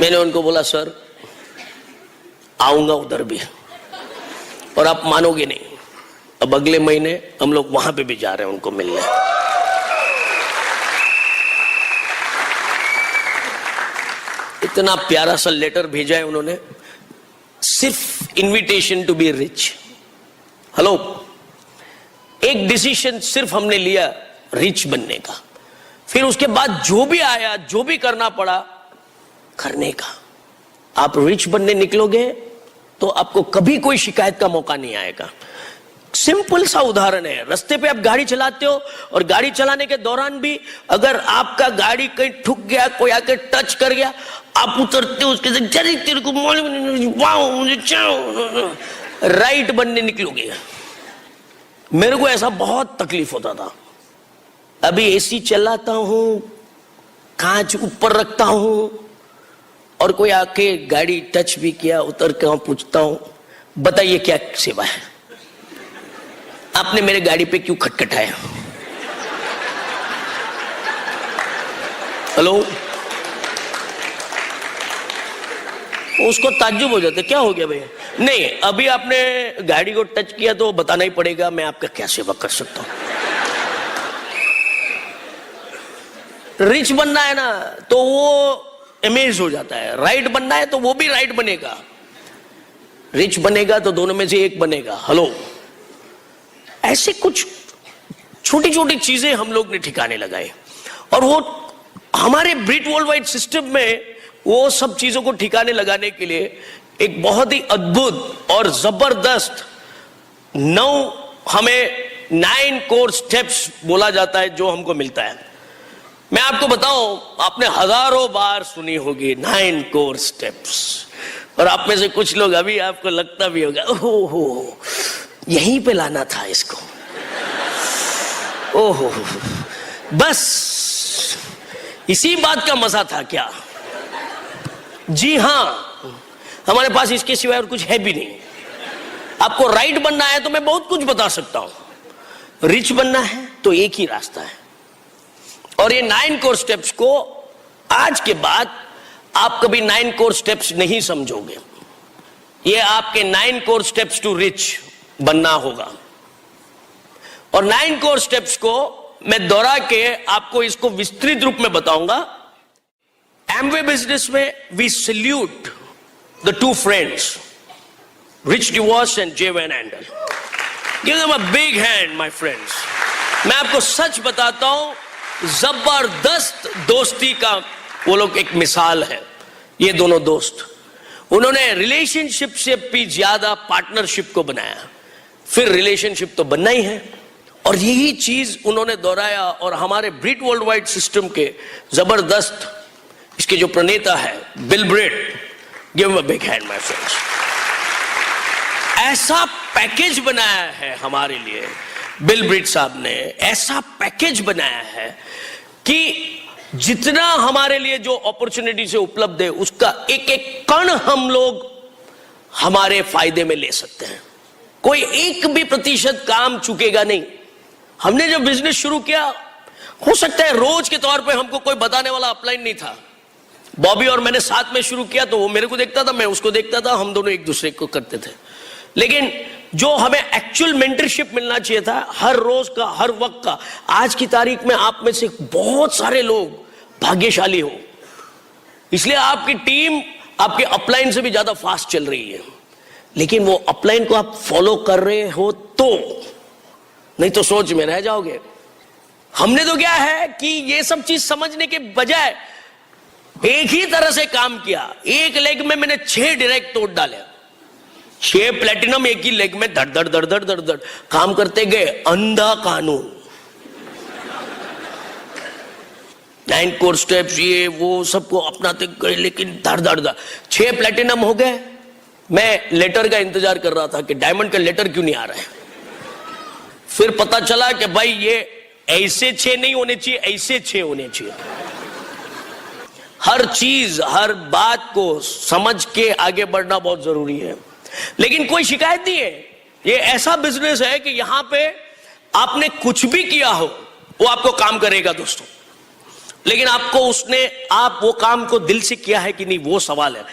मैंने उनको बोला सर आऊंगा उधर भी, और आप मानोगे नहीं, अब अगले महीने हम लोग वहां पे भी जा रहे हैं उनको मिलने। इतना प्यारा सा लेटर भेजा है उन्होंने, सिर्फ invitation to be rich. Hello, एक डिसीजन सिर्फ हमने लिया रिच बनने का, फिर उसके बाद जो भी आया, जो भी करना पड़ा करने का। आप रिच बनने निकलोगे तो आपको कभी कोई शिकायत का मौका नहीं आएगा। सिंपल सा उदाहरण है, रास्ते पे आप गाड़ी चलाते हो और गाड़ी चलाने के दौरान भी अगर आपका गाड़ी कहीं ठुक गया, कोई आके टच कर गया, आप उतरते हो उसके जरी तेरे को राइट बनने निकलोगे। मेरे को ऐसा बहुत तकलीफ होता था। अभी एसी चलाता हूं, कांच ऊपर रखता हूं, और कोई आके गाड़ी टच भी किया, उतर के पूछता हूं बताइए क्या सेवा है, आपने मेरे गाड़ी पे क्यों खटखटाया। हेलो, उसको ताज्जुब हो जाते, क्या हो गया भैया? नहीं, अभी आपने गाड़ी को टच किया तो बताना ही पड़ेगा, मैं आपका क्या सेवा कर सकता हूं। रिच बनना है ना तो वो अमेज हो जाता है, राइट बनना है तो वो भी राइट बनेगा। रिच बनेगा तो दोनों में से एक बनेगा। हेलो, ऐसे कुछ छोटी छोटी चीजें हम लोग ने ठिकाने लगाए, और वो हमारे ब्रिट वर्ल्ड वाइड सिस्टम में वो सब चीजों को ठिकाने लगाने के लिए एक बहुत ही अद्भुत और जबरदस्त 9 कोर स्टेप्स बोला जाता है जो हमको मिलता है। मैं आपको बताऊं, आपने हजारों बार सुनी होगी 9 कोर स्टेप्स, और आप में से कुछ लोग अभी आपको लगता भी होगा ओहो यहीं पे लाना था इसको, ओहो बस इसी बात का मजा था क्या? जी हां, हमारे पास इसके सिवाय और कुछ है भी नहीं। आपको राइट बनना है तो मैं बहुत कुछ बता सकता हूं, रिच बनना है तो एक ही रास्ता है। और ये 9 कोर स्टेप्स को आज के बाद आप कभी 9 कोर स्टेप्स नहीं समझोगे, ये आपके 9 कोर स्टेप्स टू रिच बनना होगा। और 9 कोर स्टेप्स को मैं दोहरा के आपको इसको विस्तृत रूप में बताऊंगा। एमवे बिजनेस में we salute the 2 friends, Rich DeVos and Jay Van Andel. Give them a big hand my friends. मैं आपको सच बताता हूं, जबरदस्त दोस्ती का वो लोग एक मिसाल है। ये दोनों दोस्त, उन्होंने रिलेशनशिप से भी ज्यादा पार्टनरशिप को बनाया। फिर रिलेशनशिप तो बनना ही है, और यही चीज उन्होंने दोहराया। और हमारे ब्रिट वर्ल्ड वाइड सिस्टम के जबरदस्त इसके जो प्रणेता है Bill Britt, give him a big hand my friends. ऐसा पैकेज बनाया है हमारे लिए बिल ब्रिट साहब ने, ऐसा पैकेज बनाया है कि जितना हमारे लिए जो अपॉर्चुनिटी से उपलब्ध है उसका एक एक कण हम लोग हमारे फायदे में ले सकते हैं। कोई 1 भी प्रतिशत काम चुकेगा नहीं। हमने जब बिजनेस शुरू किया, हो सकता है रोज के तौर पे हमको कोई बताने वाला अपलाइन नहीं था। बॉबी और मैंने साथ में शुरू किया तो वो मेरे को देखता था, मैं उसको देखता था, हम दोनों एक दूसरे को करते थे। लेकिन जो हमें एक्चुअल मेंटरशिप मिलना चाहिए था, हर रोज का, हर वक्त का, आज की तारीख में आप में से बहुत सारे लोग भाग्यशाली हो, इसलिए आपकी टीम आपके अपलाइन से भी ज्यादा फास्ट चल रही है। लेकिन वो अपलाइन को आप फॉलो कर रहे हो तो, नहीं तो सोच में रह जाओगे। हमने तो क्या है कि ये सब चीज समझने के बजाय एक ही तरह से काम किया। एक लेग में मैंने 6 डायरेक्ट तोड़ डाले, 6 प्लेटिनम एक ही लेग में धड़ धड़ धड़ धड़ धड़ धड़ काम करते गए। अंधा कानून, 9 कोर स्टेप्स, ये वो सबको अपनाते गए, लेकिन धड़ धड़ धड़ 6 प्लेटिनम हो गए। मैं लेटर का इंतजार कर रहा था कि डायमंड का लेटर क्यों नहीं आ रहा है। फिर पता चला कि भाई ये ऐसे 6 नहीं होने चाहिए, ऐसे 6 होने चाहिए। हर चीज, हर बात को समझ के आगे बढ़ना बहुत जरूरी है। लेकिन कोई शिकायत नहीं है। ये ऐसा बिजनेस है कि यहां पे आपने कुछ भी किया हो वो आपको काम करेगा दोस्तों, लेकिन आपको आप वो काम को दिल से किया है कि नहीं, वो सवाल है।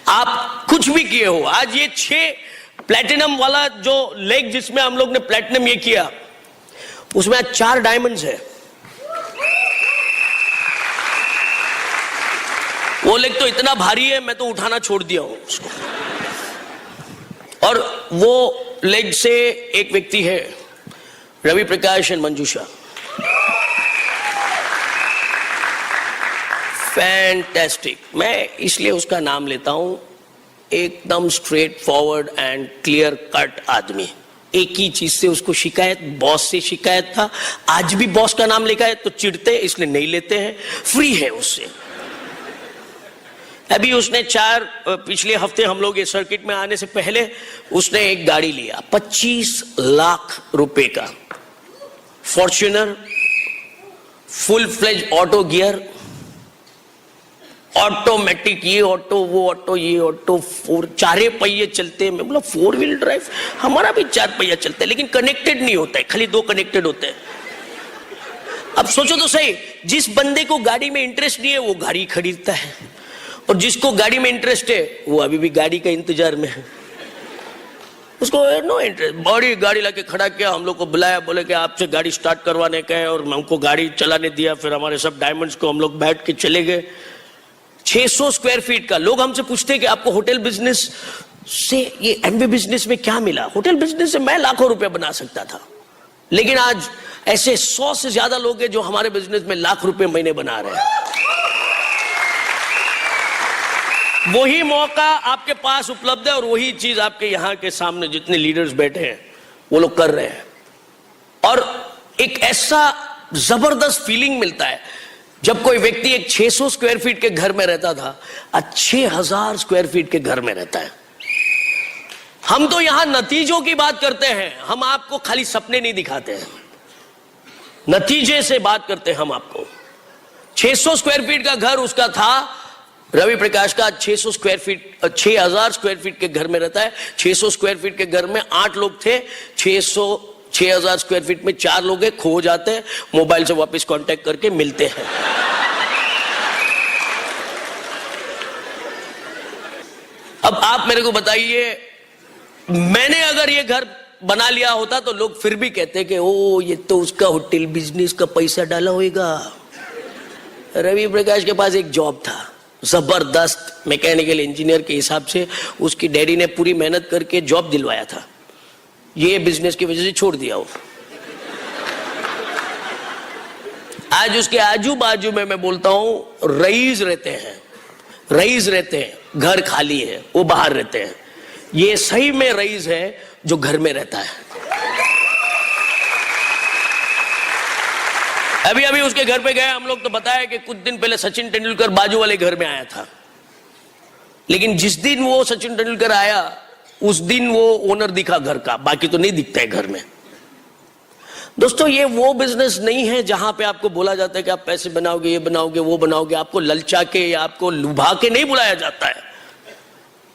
आप कुछ भी किए हो, आज ये 6 प्लेटिनम वाला जो लेग जिसमें हम लोग ने प्लेटिनम ये किया, उसमें आज 4 डायमंड्स है। वो लेग तो इतना भारी है, मैं तो उठाना छोड़ दिया हूं उसको। और वो लेग से एक व्यक्ति है, Ravi Prakash and Manjusha, fantastic. मैं इसलिए उसका नाम लेता हूं, एकदम straight forward and clear cut आदमी। एक ही चीज से उसको शिकायत, बॉस से शिकायत था। आज भी बॉस का नाम लिखा है तो चिढ़ते, इसलिए नहीं लेते हैं, फ्री है उससे। अभी उसने पिछले हफ्ते हम लोग ये सर्किट में आने से पहले उसने एक गाड़ी लिया 25 लाख रुपए का, Fortuner, full fledge auto gear, automatic, ये ऑटो वो ऑटो ये ऑटो, 4 पहिए चलते हैं। मैं बोला 4 व्हील ड्राइव, हमारा भी 4 पहिया चलता है, लेकिन कनेक्टेड नहीं होता है, खाली 2 कनेक्टेड होते हैं। अब सोचो तो सही, जिस बंदे को गाड़ी में इंटरेस्ट नहीं है वो गाड़ी खरीदता है, और जिसको गाड़ी में इंटरेस्ट है वो अभी भी गाड़ी का इंतजार में है, उसको नो इंटरेस्ट। बड़ी गाड़ी लाके खड़ा किया, हम लोग को बुलाया, बोले कि आपसे गाड़ी स्टार्ट करवाने का है, और हमको गाड़ी चलाने दिया। फिर हमारे सब डायमंड्स को हम लोग बैठ के चले गए। 600 स्क्वायर फीट का। लोग हमसे पूछते हैं कि आपको होटल बिजनेस से, ये एमवे बिजनेस में क्या मिला? होटल बिजनेस से मैं लाखों रुपए बना सकता था, लेकिन आज ऐसे 100 से ज्यादा लोग हैं जो हमारे बिजनेस में लाख रुपए महीने बना रहे हैं। वही मौका आपके पास उपलब्ध है और वही चीज आपके यहां के सामने जितने लीडर्स बैठे हैं वो लोग कर रहे हैं। और एक ऐसा जबरदस्त फीलिंग मिलता है जब कोई व्यक्ति एक 600 स्क्वायर फीट के घर में रहता था, आज 6000 स्क्वायर फीट के घर में रहता है। हम तो यहां नतीजों की बात करते हैं, हम आपको खाली सपने नहीं दिखाते हैं, नतीजे से बात करते हैं हम आपको। 600 स्क्वायर फीट का घर उसका था, रवि प्रकाश का 600 स्क्वायर फीट 6000 स्क्वायर फीट के घर में रहता है। 600 स्क्वायर फीट के घर में 8 लोग थे, 6000 स्क्वायर फीट में 4 लोग हैं, खो जाते हैं, मोबाइल से वापस कांटेक्ट करके मिलते हैं। अब आप मेरे को बताइए, मैंने अगर ये घर बना लिया होता तो लोग फिर भी कहते कि ओ ये तो उसका होटल बिजनेस का पैसा डाला होगा। रवि प्रकाश के पास एक जॉब था, जबरदस्त मैकेनिकल इंजीनियर के हिसाब से, उसकी डैडी ने पूरी मेहनत करके जॉब दिलवाया था, ये बिजनेस की वजह से छोड़ दिया वो। आज उसके आजू बाजू में मैं बोलता हूं रईस रहते हैं, रईस रहते हैं, घर खाली है, वो बाहर रहते हैं। ये सही में रईस है जो घर में रहता है। अभी अभी उसके घर पे गए हम लोग, तो बताया कि कुछ दिन पहले सचिन तेंदुलकर बाजू वाले घर में आया था, लेकिन जिस दिन वो सचिन तेंदुलकर आया उस दिन वो ओनर दिखा घर का, बाकी तो नहीं दिखता है घर में। दोस्तों, ये वो बिजनेस नहीं है जहां पे आपको बोला जाता है कि आप पैसे बनाओगे, ये बनाओगे, वो बनाओगे, आपको ललचा के या आपको लुभा के नहीं बुलाया जाता है।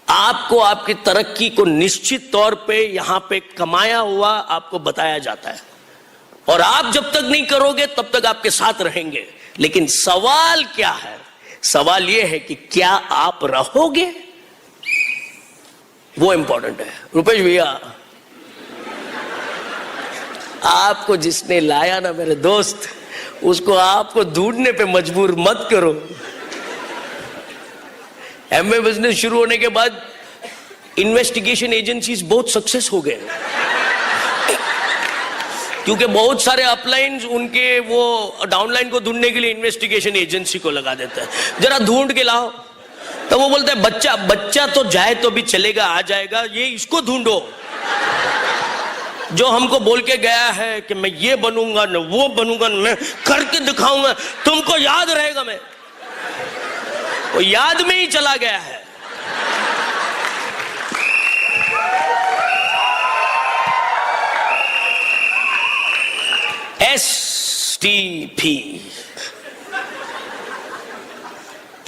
आपको आपकी तरक्की को निश्चित तौर पे यहां पे कमाया हुआ आपको बताया जाता है, और आप जब तक नहीं करोगे तब तक आपके साथ रहेंगे। लेकिन सवाल क्या है? सवाल यह है कि क्या आप रहोगे, वो इंपॉर्टेंट है। रुपेश भैया, आपको जिसने लाया ना मेरे दोस्त, उसको आपको ढूंढने पे मजबूर मत करो। एमवे बिजनेस शुरू होने के बाद इन्वेस्टिगेशन एजेंसीज बहुत सक्सेस हो गए, क्योंकि बहुत सारे अपलाइंस उनके वो डाउनलाइन को ढूंढने के लिए इन्वेस्टिगेशन एजेंसी को लगा देता है, जरा ढूंढ के लाओ। तो वो बोलता है बच्चा तो जाए तो भी चलेगा, आ जाएगा, ये इसको ढूंढो जो हमको बोल के गया है कि मैं ये बनूंगा न वो बनूंगा, मैं करके दिखाऊंगा, तुमको याद रहेगा। मैं वो याद में ही चला गया है। STP,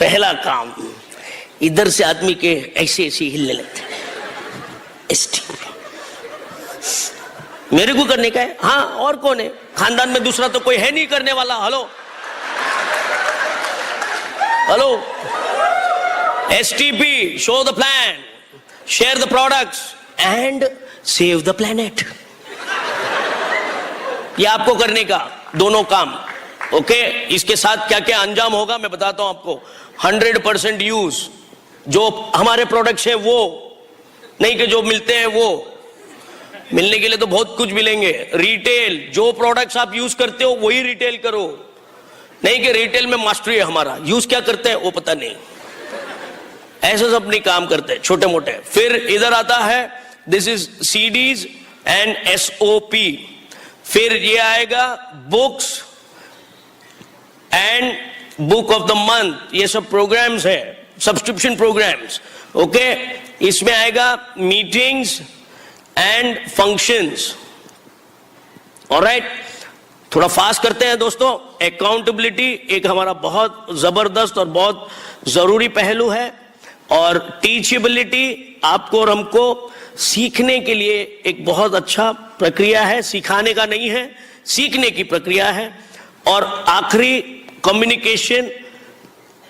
पहला काम, इधर से आदमी के ऐसे ऐसे हिलने लगते हैं। STP मेरे को करने का है। हाँ, और कौन है खानदान में? दूसरा तो कोई है नहीं करने वाला। Hello hello, STP, show the plan, share the products and save the planet। ये आपको करने का दोनों काम। ओके, इसके साथ क्या क्या अंजाम होगा मैं बताता हूं आपको। 100% यूज, जो हमारे प्रोडक्ट्स हैं वो, नहीं कि जो मिलते हैं वो, मिलने के लिए तो बहुत कुछ मिलेंगे। रिटेल, जो प्रोडक्ट्स आप यूज करते हो वही रिटेल करो, नहीं कि रिटेल में मास्टरी है हमारा, यूज क्या करते हैं वो पता नहीं, ऐसे सब नहीं काम करते छोटे मोटे। फिर इधर आता है this is CDs and SOP। फिर ये आएगा books and book of the month, ये सब प्रोग्राम्स है, सब्सक्रिप्शन प्रोग्राम्स। ओके, इसमें आएगा मीटिंग्स एंड फंक्शंस। ऑलराइट, थोड़ा फास्ट करते हैं दोस्तों। अकाउंटेबिलिटी एक हमारा बहुत जबरदस्त और बहुत जरूरी पहलू है, और टीचेबिलिटी आपको और हमको सीखने के लिए एक बहुत अच्छा प्रक्रिया है, सिखाने का नहीं है, सीखने की प्रक्रिया है। और आखिरी कम्युनिकेशन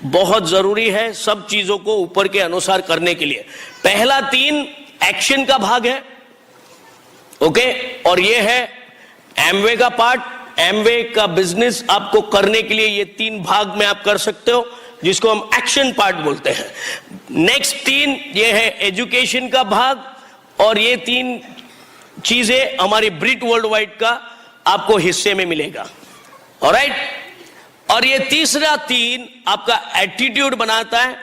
बहुत जरूरी है सब चीजों को ऊपर के अनुसार करने के लिए। पहला 3 एक्शन का भाग है, ओके, और ये है एमवे का पार्ट। एमवे का बिजनेस आपको करने के लिए ये 3 भाग में आप कर सकते हो, जिसको हम एक्शन पार्ट बोलते हैं। नेक्स्ट 3 ये है एजुकेशन का भाग, और ये 3 चीजें हमारी ब्रिट वर्ल्ड वाइड का आपको हिस्से में मिलेगा। ऑलराइट, और ये तीसरा 3 आपका एटीट्यूड बनाता है,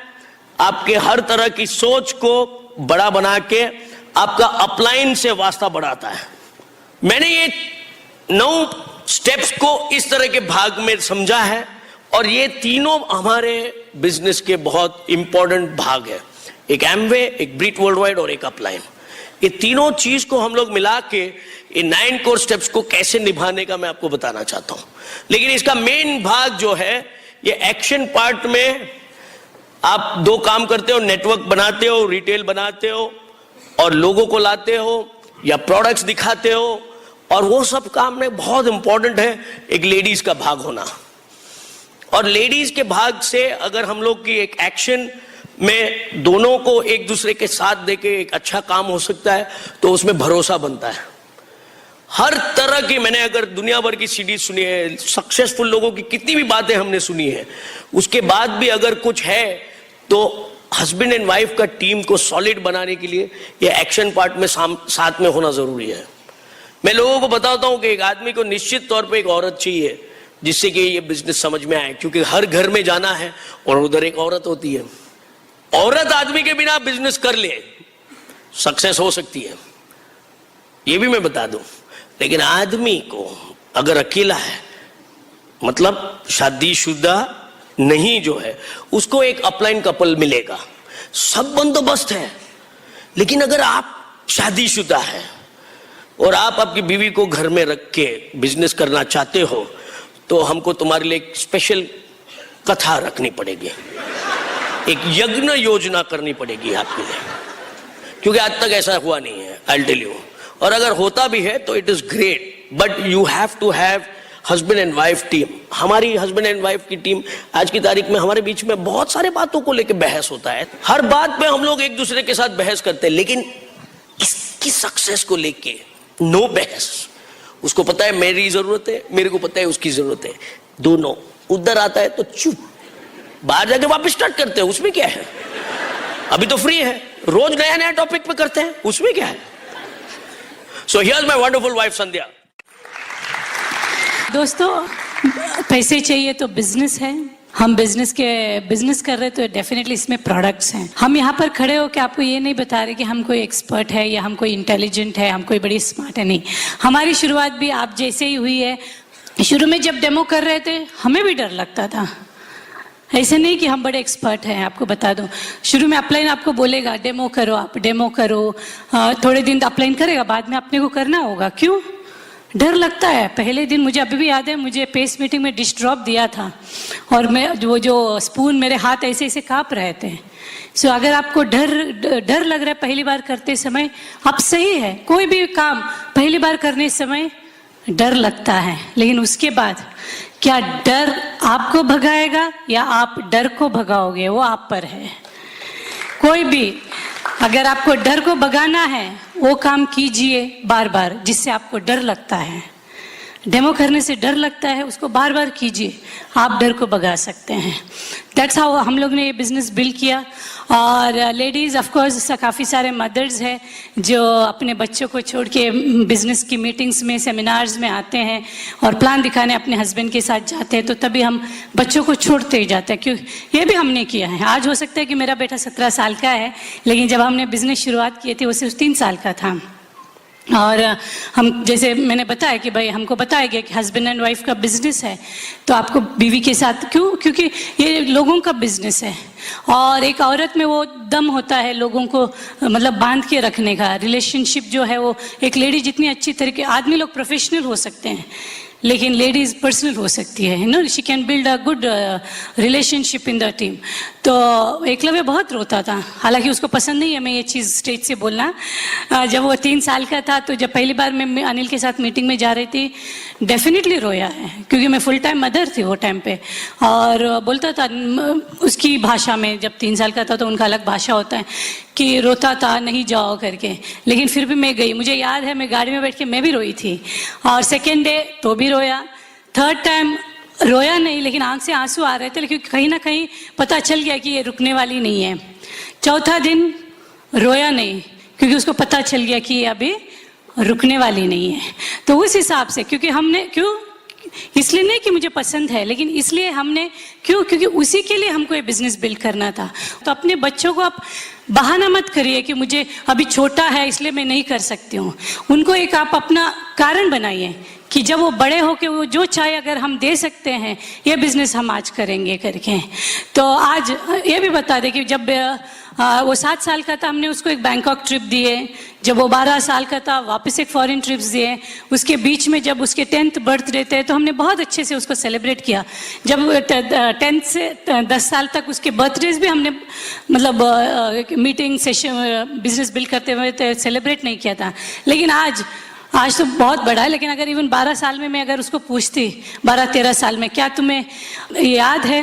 आपके हर तरह की सोच को बड़ा बना के आपका अपलाइन से वास्ता बढ़ाता है। मैंने ये 9 स्टेप्स को इस तरह के भाग में समझा है, और ये तीनों हमारे बिजनेस के बहुत इंपॉर्टेंट भाग है। एक एमवे, एक ब्रिट वर्ल्ड वाइड और एक अपलाइन। ये तीनों चीज को हम लोग मिला के ये 9 कोर स्टेप्स को कैसे निभाने का मैं आपको बताना चाहता हूं। लेकिन इसका मेन भाग जो है, ये एक्शन पार्ट में आप 2 काम करते हो, नेटवर्क बनाते हो, रिटेल बनाते हो, और लोगों को लाते हो या प्रोडक्ट्स दिखाते हो, और वो सब काम में बहुत इंपॉर्टेंट है एक लेडीज का भाग होना। और लेडीज के भाग से अगर हम लोग की एक एक्शन में दोनों को एक दूसरे के साथ देके एक अच्छा काम हो सकता है, तो उसमें भरोसा बनता है। हर तरह की, मैंने अगर दुनिया भर की सीरीज सुनी है, सक्सेसफुल लोगों की कितनी भी बातें हमने सुनी है, उसके बाद भी अगर कुछ है तो हस्बैंड एंड वाइफ का टीम को सॉलिड बनाने के लिए ये एक्शन पार्ट में साथ में होना जरूरी है। मैं लोगों को बताता हूं कि एक आदमी को निश्चित तौर पे एक औरत चाहिए जिससे कि ये बिजनेस समझ में आए, क्योंकि हर घर में जाना है और उधर एक औरत होती है। औरत आदमी के बिना बिजनेस कर ले, सक्सेस हो सकती है, ये भी मैं बता दूं। लेकिन आदमी को अगर अकेला है, मतलब शादीशुदा नहीं जो है, उसको एक अपलाइन कपल मिलेगा, सब बंदोबस्त है। लेकिन अगर आप शादीशुदा है और आप आपकी बीवी को घर में रख के बिजनेस करना चाहते हो, तो हमको तुम्हारे लिए एक स्पेशल कथा रखनी पड़ेगी, एक यज्ञ योजना करनी पड़ेगी आपके लिए, क्योंकि आज तक ऐसा हुआ नहीं है, आई टेल यू। और अगर होता भी है तो it is great, but you have to have husband and wife team. हमारी हस्बैंड एंड वाइफ की टीम आज की तारीख में हमारे बीच में बहुत सारे बातों को लेकर बहस होता है, हर बात पे हम लोग एक दूसरे के साथ बहस करते हैं, लेकिन इसकी सक्सेस को लेके नो बहस। उसको पता है मेरी जरूरत है, मेरे को पता है उसकी जरूरत है, दोनों। उधर आता है तो चुप, बाहर जाके वापस स्टार्ट करते हैं, उसमें क्या है, अभी तो फ्री है, रोज नया नया टॉपिक पे करते हैं, उसमें क्या है। So here's my wonderful wife Sandhya. दोस्तों, पैसे चाहिए तो बिजनेस है, हम बिजनेस कर रहे तो डेफिनेटली इसमें प्रोडक्ट्स हैं। हम यहाँ पर खड़े हो के आपको ये नहीं बता रहे कि हम कोई एक्सपर्ट है या हम कोई इंटेलिजेंट है, हम कोई बड़ी स्मार्ट है, नहीं। हमारी शुरुआत भी आप जैसे ही हुई है। शुरू में जब डेमो कर रहे थे हमें भी डर लगता था, ऐसे नहीं कि हम बड़े एक्सपर्ट हैं। आपको बता दूं, शुरू में अपलाइन आपको बोलेगा डेमो करो, आप डेमो करो, थोड़े दिन अपलाइन करेगा, बाद में अपने को करना होगा। क्यों डर लगता है? पहले दिन मुझे अभी भी याद है, मुझे पेस मीटिंग में डिश ड्रॉप दिया था और मैं जो स्पून, मेरे हाथ ऐसे ऐसे कांप रहे थे। सो अगर आपको डर लग रहा है पहली बार करते समय, आप सही है, कोई भी काम पहली बार करने समय डर लगता है, लेकिन उसके बाद क्या डर आपको भगाएगा या आप डर को भगाओगे, वो आप पर है। कोई भी अगर आपको डर को भगाना है, वो काम कीजिए बार बार जिससे आपको डर लगता है। डेमो करने से डर लगता है, उसको बार बार कीजिए, आप डर को भगा सकते हैं। दैट्स हाउ हम लोग ने ये बिजनेस बिल्ड किया। और लेडीज़ ऑफ कोर्स काफ़ी सारे मदर्स हैं जो अपने बच्चों को छोड़ के बिजनेस की मीटिंग्स में, सेमिनार्स में आते हैं और प्लान दिखाने अपने हस्बैंड के साथ जाते हैं, तो तभी हम बच्चों को छोड़ते ही जाते हैं। क्यों? ये भी हमने किया है। आज हो सकता है कि मेरा बेटा 17 साल का है, लेकिन जब हमने बिजनेस शुरुआत की थी वो सिर्फ 3 साल का था। और हम, जैसे मैंने बताया कि भाई हमको बताया गया कि हस्बैंड एंड वाइफ का बिजनेस है, तो आपको बीवी के साथ क्यों? क्योंकि ये लोगों का बिजनेस है और एक औरत में वो दम होता है लोगों को मतलब बांध के रखने का। रिलेशनशिप जो है वो एक लेडी जितनी अच्छी तरीके, आदमी लोग प्रोफेशनल हो सकते हैं लेकिन लेडीज पर्सनल हो सकती है, no, she can build a good relationship in the team. तो एकलव्य बहुत रोता था, हालांकि उसको पसंद नहीं है मैं ये चीज़ स्टेज से बोलना। जब वो 3 साल का था तो जब पहली बार मैं अनिल के साथ मीटिंग में जा रही थी, डेफिनेटली रोया है, क्योंकि मैं फुल टाइम मदर थी वो टाइम पे। और बोलता था उसकी भाषा में, जब 3 साल का था तो उनका अलग भाषा होता है, कि रोता था नहीं जाओ करके, लेकिन फिर भी मैं गई। मुझे याद है मैं गाड़ी में बैठ के मैं भी रोई थी, और सेकेंड डे तो भी रोया, थर्ड टाइम रोया नहीं, लेकिन आंख से आंसू आ रहे थे, लेकिन कहीं ना कहीं पता चल गया कि ये रुकने वाली नहीं है। चौथा दिन रोया नहीं, क्योंकि उसको पता चल गया कि ये अभी रुकने वाली नहीं है। तो उस हिसाब से, क्योंकि हमने क्यों, इसलिए नहीं कि मुझे पसंद है, लेकिन इसलिए हमने क्यों, क्योंकि उसी के लिए हमको ये बिजनेस बिल्ड करना था। तो अपने बच्चों को आप बहाना मत करिए कि मुझे अभी छोटा है इसलिए मैं नहीं कर सकती हूँ। उनको एक आप अपना कारण बनाइए कि जब वो बड़े हो के वो जो चाहे अगर हम दे सकते हैं, ये बिजनेस हम आज करेंगे करके। तो आज ये भी बता दें कि जब वो 7 साल का था, हमने उसको एक बैंकॉक ट्रिप दिए। जब वो 12 साल का था, वापस एक फॉरेन ट्रिप्स दिए। उसके बीच में जब उसके 10th बर्थडे थे तो हमने बहुत अच्छे से उसको सेलिब्रेट किया। जब 10 से 10 साल तक उसके बर्थडेज भी हमने मतलब मीटिंग सेशन बिजनेस बिल्ड करते हुए तो सेलिब्रेट नहीं किया था। लेकिन आज तो बहुत बड़ा है, लेकिन अगर इवन 12 साल में मैं अगर उसको पूछती, 12-13 साल में, क्या तुम्हें याद है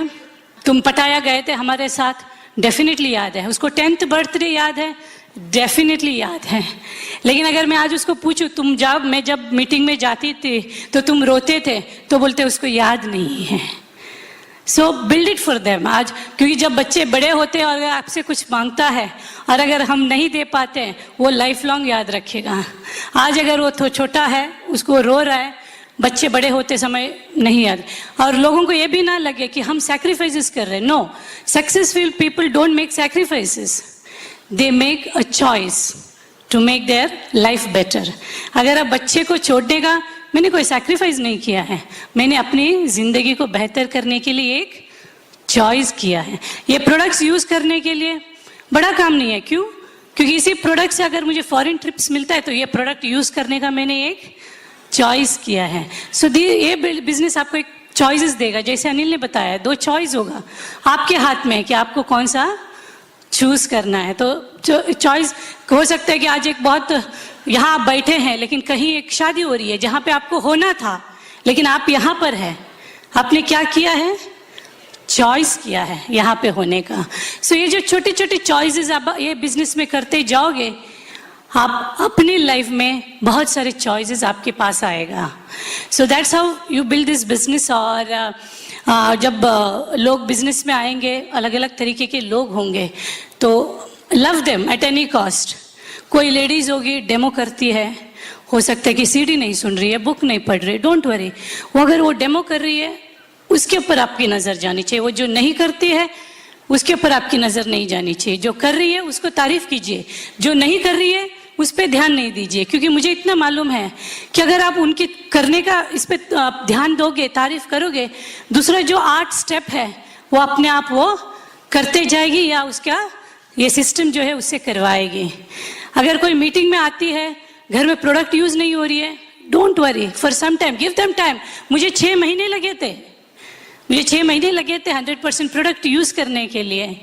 तुम पटाया गए थे हमारे साथ? डेफिनेटली याद है। उसको 10th बर्थडे याद है? डेफिनेटली याद है। लेकिन अगर मैं आज उसको पूछूं, तुम मैं जब मीटिंग में जाती थी तो तुम रोते थे, तो बोलते उसको याद नहीं है। सो बिल्ड इट फॉर देम आज, क्योंकि जब बच्चे बड़े होते हैं और अगर आपसे कुछ मांगता है और अगर हम नहीं दे पाते हैं, वो लाइफ लॉन्ग याद रखेगा। आज अगर वो छोटा है, उसको रो रहा है, बच्चे बड़े होते समय नहीं याद। और लोगों को ये भी ना लगे कि हम सैक्रिफाइसेस कर रहे हैं। No, successful people don't make sacrifices, they make a choice to make their life better. अगर आप बच्चे को छोड़ने का, मैंने कोई सैक्रिफाइस नहीं किया है, मैंने अपनी ज़िंदगी को बेहतर करने के लिए एक चॉइस किया है। ये प्रोडक्ट्स यूज़ करने के लिए बड़ा काम नहीं है। क्यों? क्योंकि इसी प्रोडक्ट से अगर मुझे फॉरेन ट्रिप्स मिलता है तो ये प्रोडक्ट यूज़ करने का मैंने एक चॉइस किया है। सो ये बिजनेस आपको एक चॉइसेस देगा। जैसे अनिल ने बताया, 2 चॉइस होगा आपके हाथ में कि आपको कौन सा चूज करना है। तो चॉइस हो सकता है कि आज एक बहुत, यहाँ आप बैठे हैं लेकिन कहीं एक शादी हो रही है जहाँ पे आपको होना था, लेकिन आप यहाँ पर है। आपने क्या किया है? चॉइस किया है यहाँ पे होने का। सो ये जो छोटे छोटे चॉइसेस आप ये बिजनेस में करते जाओगे, आप अपनी लाइफ में बहुत सारे चॉइसेस आपके पास आएगा। So that's how you build this business. और जब लोग बिजनेस में आएंगे, अलग अलग तरीके के लोग होंगे, तो love them at any cost. कोई लेडीज होगी डेमो करती है, हो सकता है कि सीडी नहीं सुन रही है, बुक नहीं पढ़ रही, डोंट वरी। वो अगर वो डेमो कर रही है उसके ऊपर आपकी नज़र जानी चाहिए। वो जो नहीं करती है उसके ऊपर आपकी नज़र नहीं जानी चाहिए। जो कर रही है उसको तारीफ कीजिए, जो नहीं कर रही है उस पर ध्यान नहीं दीजिए। क्योंकि मुझे इतना मालूम है कि अगर आप उनके करने का इस पर आप ध्यान दोगे, तारीफ करोगे, दूसरा जो 8 स्टेप है वो अपने आप वो करते जाएगी या उसका ये सिस्टम जो है उससे करवाएगी। अगर कोई मीटिंग में आती है, घर में प्रोडक्ट यूज नहीं हो रही है, don't worry, for some time, give them time. मुझे 6 महीने लगे थे, 100% प्रोडक्ट यूज करने के लिए,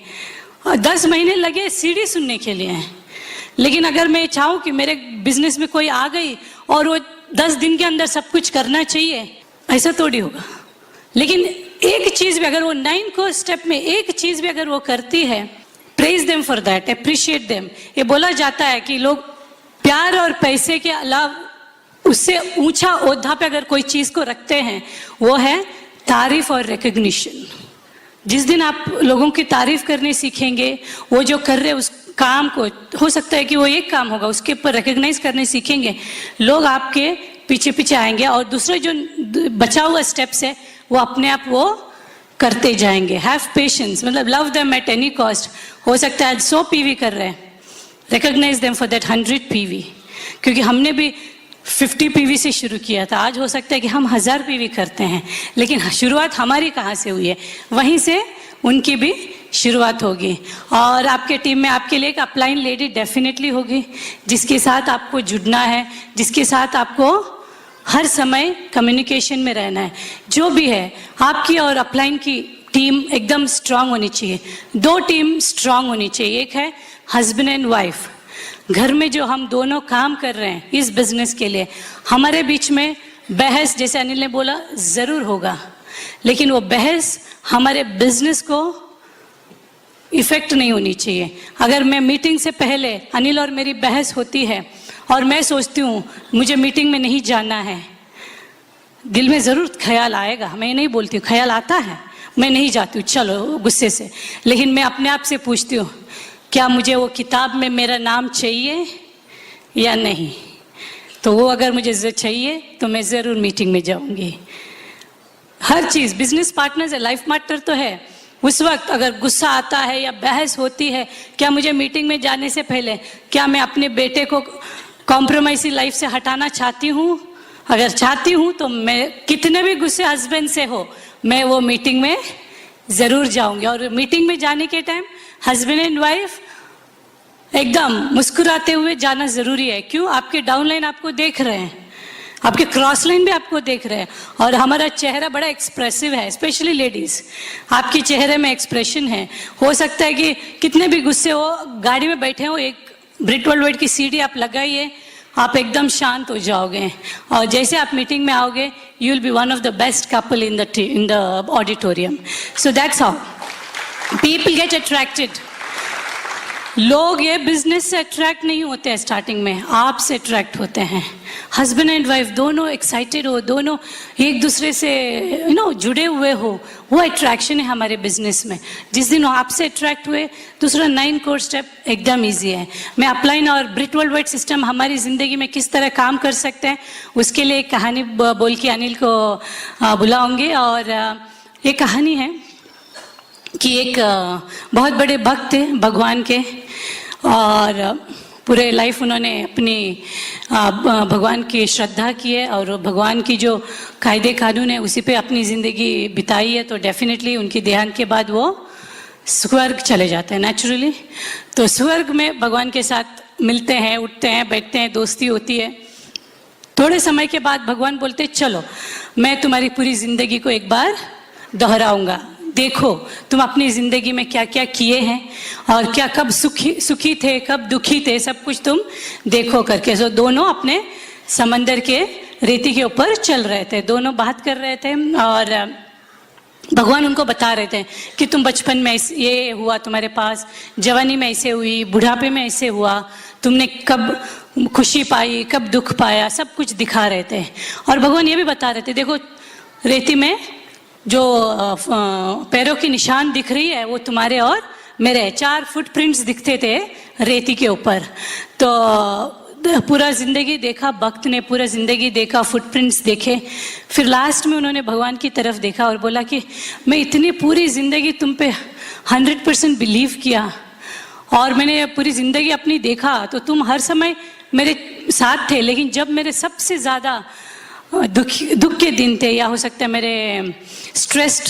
और 10 महीने लगे सीडी सुनने के लिए। लेकिन अगर मैं चाहूँ कि मेरे बिजनेस में कोई आ गई और वो 10 दिन के अंदर सब कुछ करना चाहिए, ऐसा थोड़ी होगा। लेकिन एक चीज भी अगर वो 9 को स्टेप में एक चीज भी अगर वो करती है, praise them for that, appreciate them. ये बोला जाता है कि लोग प्यार और पैसे के अलावा उससे ऊंचा ओहदा पे अगर कोई चीज को रखते हैं, वो है तारीफ और रिकग्निशन। जिस दिन आप लोगों की तारीफ करने सीखेंगे, वो जो कर रहे उस काम को, हो सकता है कि वो एक काम होगा, उसके ऊपर रिकग्नाइज करने सीखेंगे, लोग आपके पीछे पीछे आएंगे। और दूसरा जो बचा हुआ स्टेप्स है वो अपने आप वो करते जाएंगे। हैव पेशेंस, मतलब love them at any cost. हो सकता है आज 100 पीवी कर रहे हैं, recognise them for that 100 PV, क्योंकि हमने भी 50 पीवी से शुरू किया था। आज हो सकता है कि हम 1000 पीवी करते हैं, लेकिन शुरुआत हमारी कहाँ से हुई है, वहीं से उनकी भी शुरुआत होगी। और आपके टीम में आपके लिए एक अपलाइन लेडी डेफिनेटली होगी, जिसके साथ आपको जुड़ना है, जिसके साथ आपको हर समय कम्युनिकेशन में रहना है। जो भी है आपकी और अपलाइन की टीम एकदम स्ट्रांग होनी चाहिए। 2 टीम स्ट्रांग होनी चाहिए। एक है हस्बैंड एंड वाइफ, घर में जो हम दोनों काम कर रहे हैं इस बिजनेस के लिए, हमारे बीच में बहस, जैसे अनिल ने बोला, ज़रूर होगा, लेकिन वो बहस हमारे बिजनेस को इफेक्ट नहीं होनी चाहिए। अगर मैं मीटिंग से पहले अनिल और मेरी बहस होती है और मैं सोचती हूँ मुझे मीटिंग में नहीं जाना है, दिल में ज़रूर ख्याल आएगा, मैं नहीं बोलती हूँ, ख्याल आता है, मैं नहीं जाती हूँ चलो गुस्से से, लेकिन मैं अपने आप से पूछती हूँ क्या मुझे वो किताब में मेरा नाम चाहिए या नहीं। तो वो अगर मुझे चाहिए तो मैं ज़रूर मीटिंग में जाऊँगी। हर चीज़ बिजनेस पार्टनर्स है, लाइफ पार्टनर तो है। उस वक्त अगर गुस्सा आता है या बहस होती है, क्या मुझे मीटिंग में जाने से पहले क्या मैं अपने बेटे को कॉम्प्रोमाइज़ लाइफ से हटाना चाहती हूँ? अगर चाहती हूँ तो मैं कितने भी गुस्से हस्बैंड से हो, मैं वो मीटिंग में ज़रूर जाऊँगी। और मीटिंग में जाने के टाइम हस्बैंड एंड वाइफ एकदम मुस्कुराते हुए जाना ज़रूरी है। क्यों? आपके डाउनलाइन आपको देख रहे हैं, आपके क्रॉस लाइन भी आपको देख रहे हैं, और हमारा चेहरा बड़ा एक्सप्रेसिव है, स्पेशली लेडीज़, आपके चेहरे में एक्सप्रेशन है। हो सकता है कि कितने भी गुस्से हो, गाड़ी में बैठे हो, एक ब्रिट वर्ल्ड वाइड की सीडी आप लगाइए, आप एकदम शांत हो जाओगे, और जैसे आप मीटिंग में आओगे you will be one of the best couple in the auditorium. So that's how people get attracted. लोग ये बिजनेस से अट्रैक्ट नहीं होते हैं स्टार्टिंग में, आपसे अट्रैक्ट होते हैं। हस्बैंड एंड वाइफ दोनों एक्साइटेड हो, दोनों एक दूसरे से जुड़े हुए हो, वो अट्रैक्शन है हमारे बिजनेस में। जिस दिन आपसे अट्रैक्ट हुए, दूसरा 9 कोर स्टेप एकदम इजी है। मैं अपलाइन और ब्रिट वर्ल्ड वाइड सिस्टम हमारी ज़िंदगी में किस तरह काम कर सकते हैं उसके लिए एक कहानी बोल के अनिल को बुलाऊंगी। और ये कहानी है कि एक बहुत बड़े भक्त थे भगवान के, और पूरे लाइफ उन्होंने अपनी भगवान की श्रद्धा की है, और भगवान की जो कायदे कानून है उसी पे अपनी ज़िंदगी बिताई है। तो डेफिनेटली उनकी देहांत के बाद वो स्वर्ग चले जाते हैं नेचुरली। तो स्वर्ग में भगवान के साथ मिलते हैं, उठते हैं, बैठते हैं, दोस्ती होती है। थोड़े समय के बाद भगवान बोलते चलो मैं तुम्हारी पूरी ज़िंदगी को एक बार दोहराऊंगा, देखो तुम अपनी ज़िंदगी में क्या क्या किए हैं और क्या कब सुखी थे, कब दुखी थे, सब कुछ तुम देखो करके। सो दोनों अपने समंदर के रेती के ऊपर चल रहे थे, दोनों बात कर रहे थे, और भगवान उनको बता रहे थे कि तुम बचपन में ये हुआ तुम्हारे पास, जवानी में ऐसे हुई, बुढ़ापे में ऐसे हुआ, तुमने कब खुशी पाई, कब दुख पाया, सब कुछ दिखा रहे थे। और भगवान ये भी बता रहे थे देखो रेती में जो पैरों की निशान दिख रही है वो तुम्हारे और मेरे 4 फुटप्रिंट्स दिखते थे रेती के ऊपर। तो पूरा ज़िंदगी देखा, भक्त ने पूरा ज़िंदगी देखा, फुटप्रिंट्स देखे, फिर लास्ट में उन्होंने भगवान की तरफ देखा और बोला कि मैं इतनी पूरी ज़िंदगी तुम पे 100% बिलीव किया, और मैंने पूरी ज़िंदगी अपनी देखा तो तुम हर समय मेरे साथ थे, लेकिन जब मेरे सबसे ज़्यादा दुख के दिन थे, या हो सकता है मेरे स्ट्रेस्ड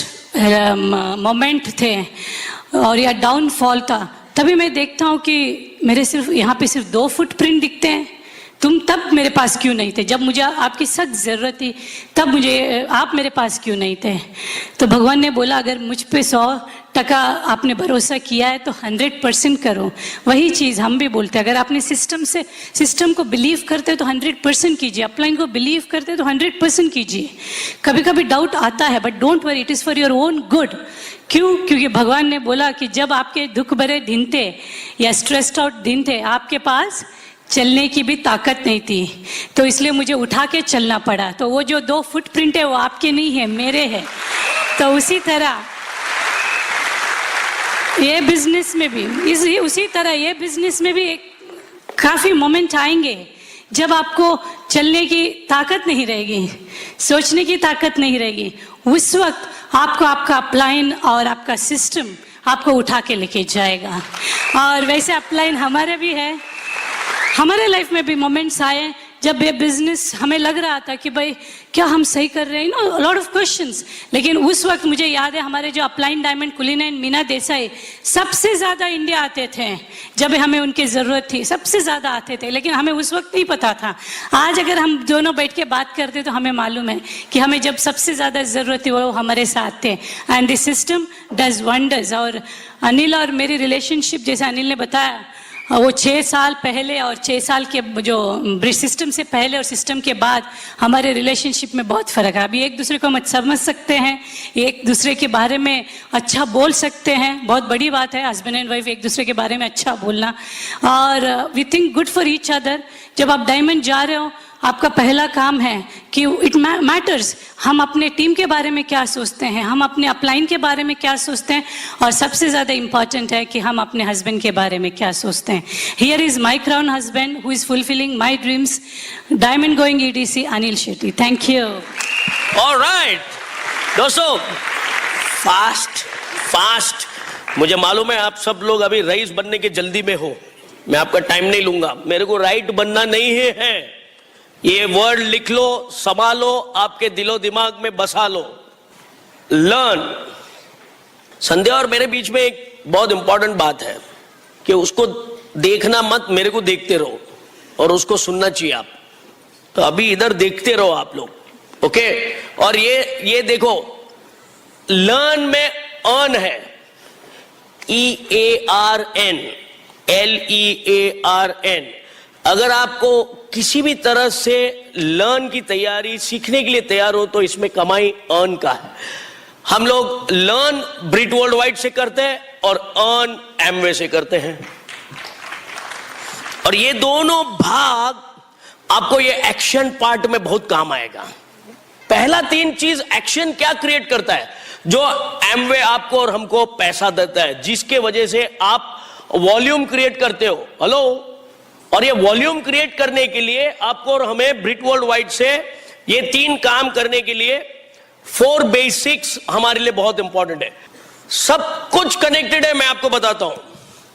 मोमेंट थे और या डाउनफॉल था, तभी मैं देखता हूँ कि मेरे सिर्फ यहाँ पे सिर्फ 2 फुटप्रिंट दिखते हैं। तुम तब मेरे पास क्यों नहीं थे? जब मुझे आपकी सख्त ज़रूरत थी तब मुझे आप मेरे पास क्यों नहीं थे? तो भगवान ने बोला अगर मुझ पे 100% आपने भरोसा किया है तो 100% करो। वही चीज़ हम भी बोलते हैं, अगर आपने सिस्टम को बिलीव करते तो 100% कीजिए, अपलाइन को बिलीव करते तो 100% कीजिए। कभी कभी डाउट आता है but don't worry, it is for your own good. क्यों? क्योंकि भगवान ने बोला कि जब आपके दुख भरे दिन थे या स्ट्रेस्ड आउट दिन थे, आपके पास चलने की भी ताकत नहीं थी, तो इसलिए मुझे उठा के चलना पड़ा। तो वो जो 2 फुटप्रिंट है वो आपके नहीं है, मेरे हैं। तो उसी तरह ये बिजनेस में भी उसी तरह ये बिजनेस में भी काफ़ी मोमेंट आएंगे जब आपको चलने की ताकत नहीं रहेगी, सोचने की ताकत नहीं रहेगी। उस वक्त आपको आपका अपलाइन और आपका सिस्टम आपको उठा के लेके जाएगा। और वैसे अपलाइन हमारे भी है, हमारे लाइफ में भी मोमेंट्स आए जब ये बिजनेस हमें लग रहा था कि भाई क्या हम सही कर रहे हैं, लॉट ऑफ क्वेश्चंस। लेकिन उस वक्त मुझे याद है हमारे जो अपलाइन डायमंड कुलीन एंड मीना देसाई सबसे ज़्यादा इंडिया आते थे जब हमें उनकी ज़रूरत थी सबसे ज़्यादा आते थे, लेकिन हमें उस वक्त नहीं पता था। आज अगर हम दोनों बैठ के बात करते तो हमें मालूम है कि हमें जब सबसे ज़्यादा ज़रूरत थी वो हमारे साथ थे। And this system does wonders. और अनिल और मेरी रिलेशनशिप, जैसे अनिल ने बताया, वो 6 साल पहले और 6 साल के जो सिस्टम से पहले और सिस्टम के बाद हमारे रिलेशनशिप में बहुत फ़र्क है। अभी एक दूसरे को हम समझ सकते हैं, एक दूसरे के बारे में अच्छा बोल सकते हैं। बहुत बड़ी बात है हस्बैंड एंड वाइफ एक दूसरे के बारे में अच्छा बोलना। और we think good for each other. जब आप डायमंड जा रहे हो, आपका पहला काम है कि इट मैटर्स हम अपने टीम के बारे में क्या सोचते हैं, हम अपने अपलाइन के बारे में क्या सोचते हैं, और सबसे ज़्यादा इम्पॉर्टेंट है कि हम अपने हस्बैंड के बारे में क्या सोचते हैं। Here is my crown husband who is fulfilling my dreams, diamond going EDC Anil Shetty. Thank you. Alright दोस्तों, फास्ट मुझे मालूम है आप सब लोग अभी रईस बनने के जल्दी में हो। मैं आपका टाइम नहीं लूंगा। मेरे को राइट बनना नहीं है। ये वर्ड लिख लो, संभालो, आपके दिलो दिमाग में बसा लो। लर्न। संध्या और मेरे बीच में एक बहुत इंपॉर्टेंट बात है कि उसको देखना मत, मेरे को देखते रहो, और उसको सुनना चाहिए आप। तो अभी इधर देखते रहो आप लोग, ओके? और ये देखो, लर्न में अर्न है, EARN, LEARN। अगर आपको किसी भी तरह से लर्न की तैयारी, सीखने के लिए तैयार हो, तो इसमें कमाई अर्न का है। हम लोग लर्न ब्रिट वर्ल्ड वाइड से करते हैं और अर्न एमवे से करते हैं। और ये दोनों भाग आपको ये एक्शन पार्ट में बहुत काम आएगा। पहला 3 चीज एक्शन क्या क्रिएट करता है, जो एमवे आपको और हमको पैसा देता है, जिसके वजह से आप वॉल्यूम क्रिएट करते हो। हेलो? और ये वॉल्यूम क्रिएट करने के लिए आपको और हमें ब्रिट वर्ल्ड वाइड से ये 3 काम करने के लिए 4 बेसिक्स हमारे लिए बहुत इंपॉर्टेंट है। सब कुछ कनेक्टेड है, मैं आपको बताता हूं,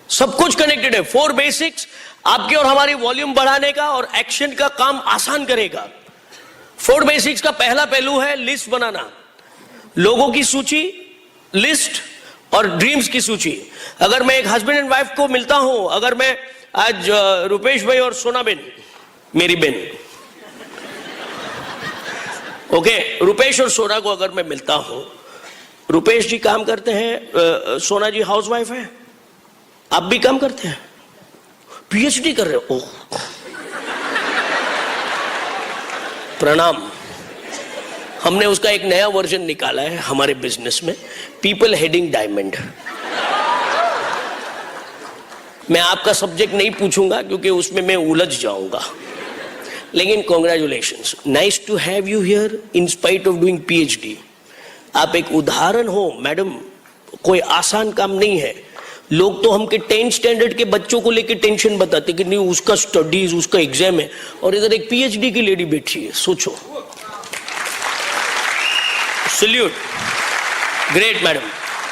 सब कुछ कनेक्टेड है। 4 बेसिक्स आपकी और हमारी वॉल्यूम बढ़ाने का और एक्शन का काम आसान करेगा। 4 बेसिक्स का पहला पहलू है लिस्ट बनाना, लोगों की सूची, लिस्ट और ड्रीम्स की सूची। अगर मैं एक हस्बैंड एंड वाइफ को मिलता हूं, अगर मैं आज रुपेश भाई और सोना बेन, मेरी बेन, ओके, रुपेश और सोना को अगर मैं मिलता हूं, रुपेश जी काम करते हैं, सोना जी हाउसवाइफ है, आप भी काम करते हैं, PhD कर रहे हो, ओह प्रणाम। हमने उसका एक नया वर्जन निकाला है हमारे बिजनेस में, पीपल हेडिंग डायमंड। मैं आपका सब्जेक्ट नहीं पूछूंगा क्योंकि उसमें मैं उलझ जाऊंगा, लेकिन congratulations, nice to have you here in spite of doing PhD। आप एक उदाहरण हो मैडम, कोई आसान काम नहीं है। लोग तो हमके 10th स्टैंडर्ड के बच्चों को लेके टेंशन बताते कि नहीं उसका स्टडीज, उसका एग्जाम है, और इधर एक PhD की लेडी बैठी है। सोचो, सल्यूट, ग्रेट मैडम।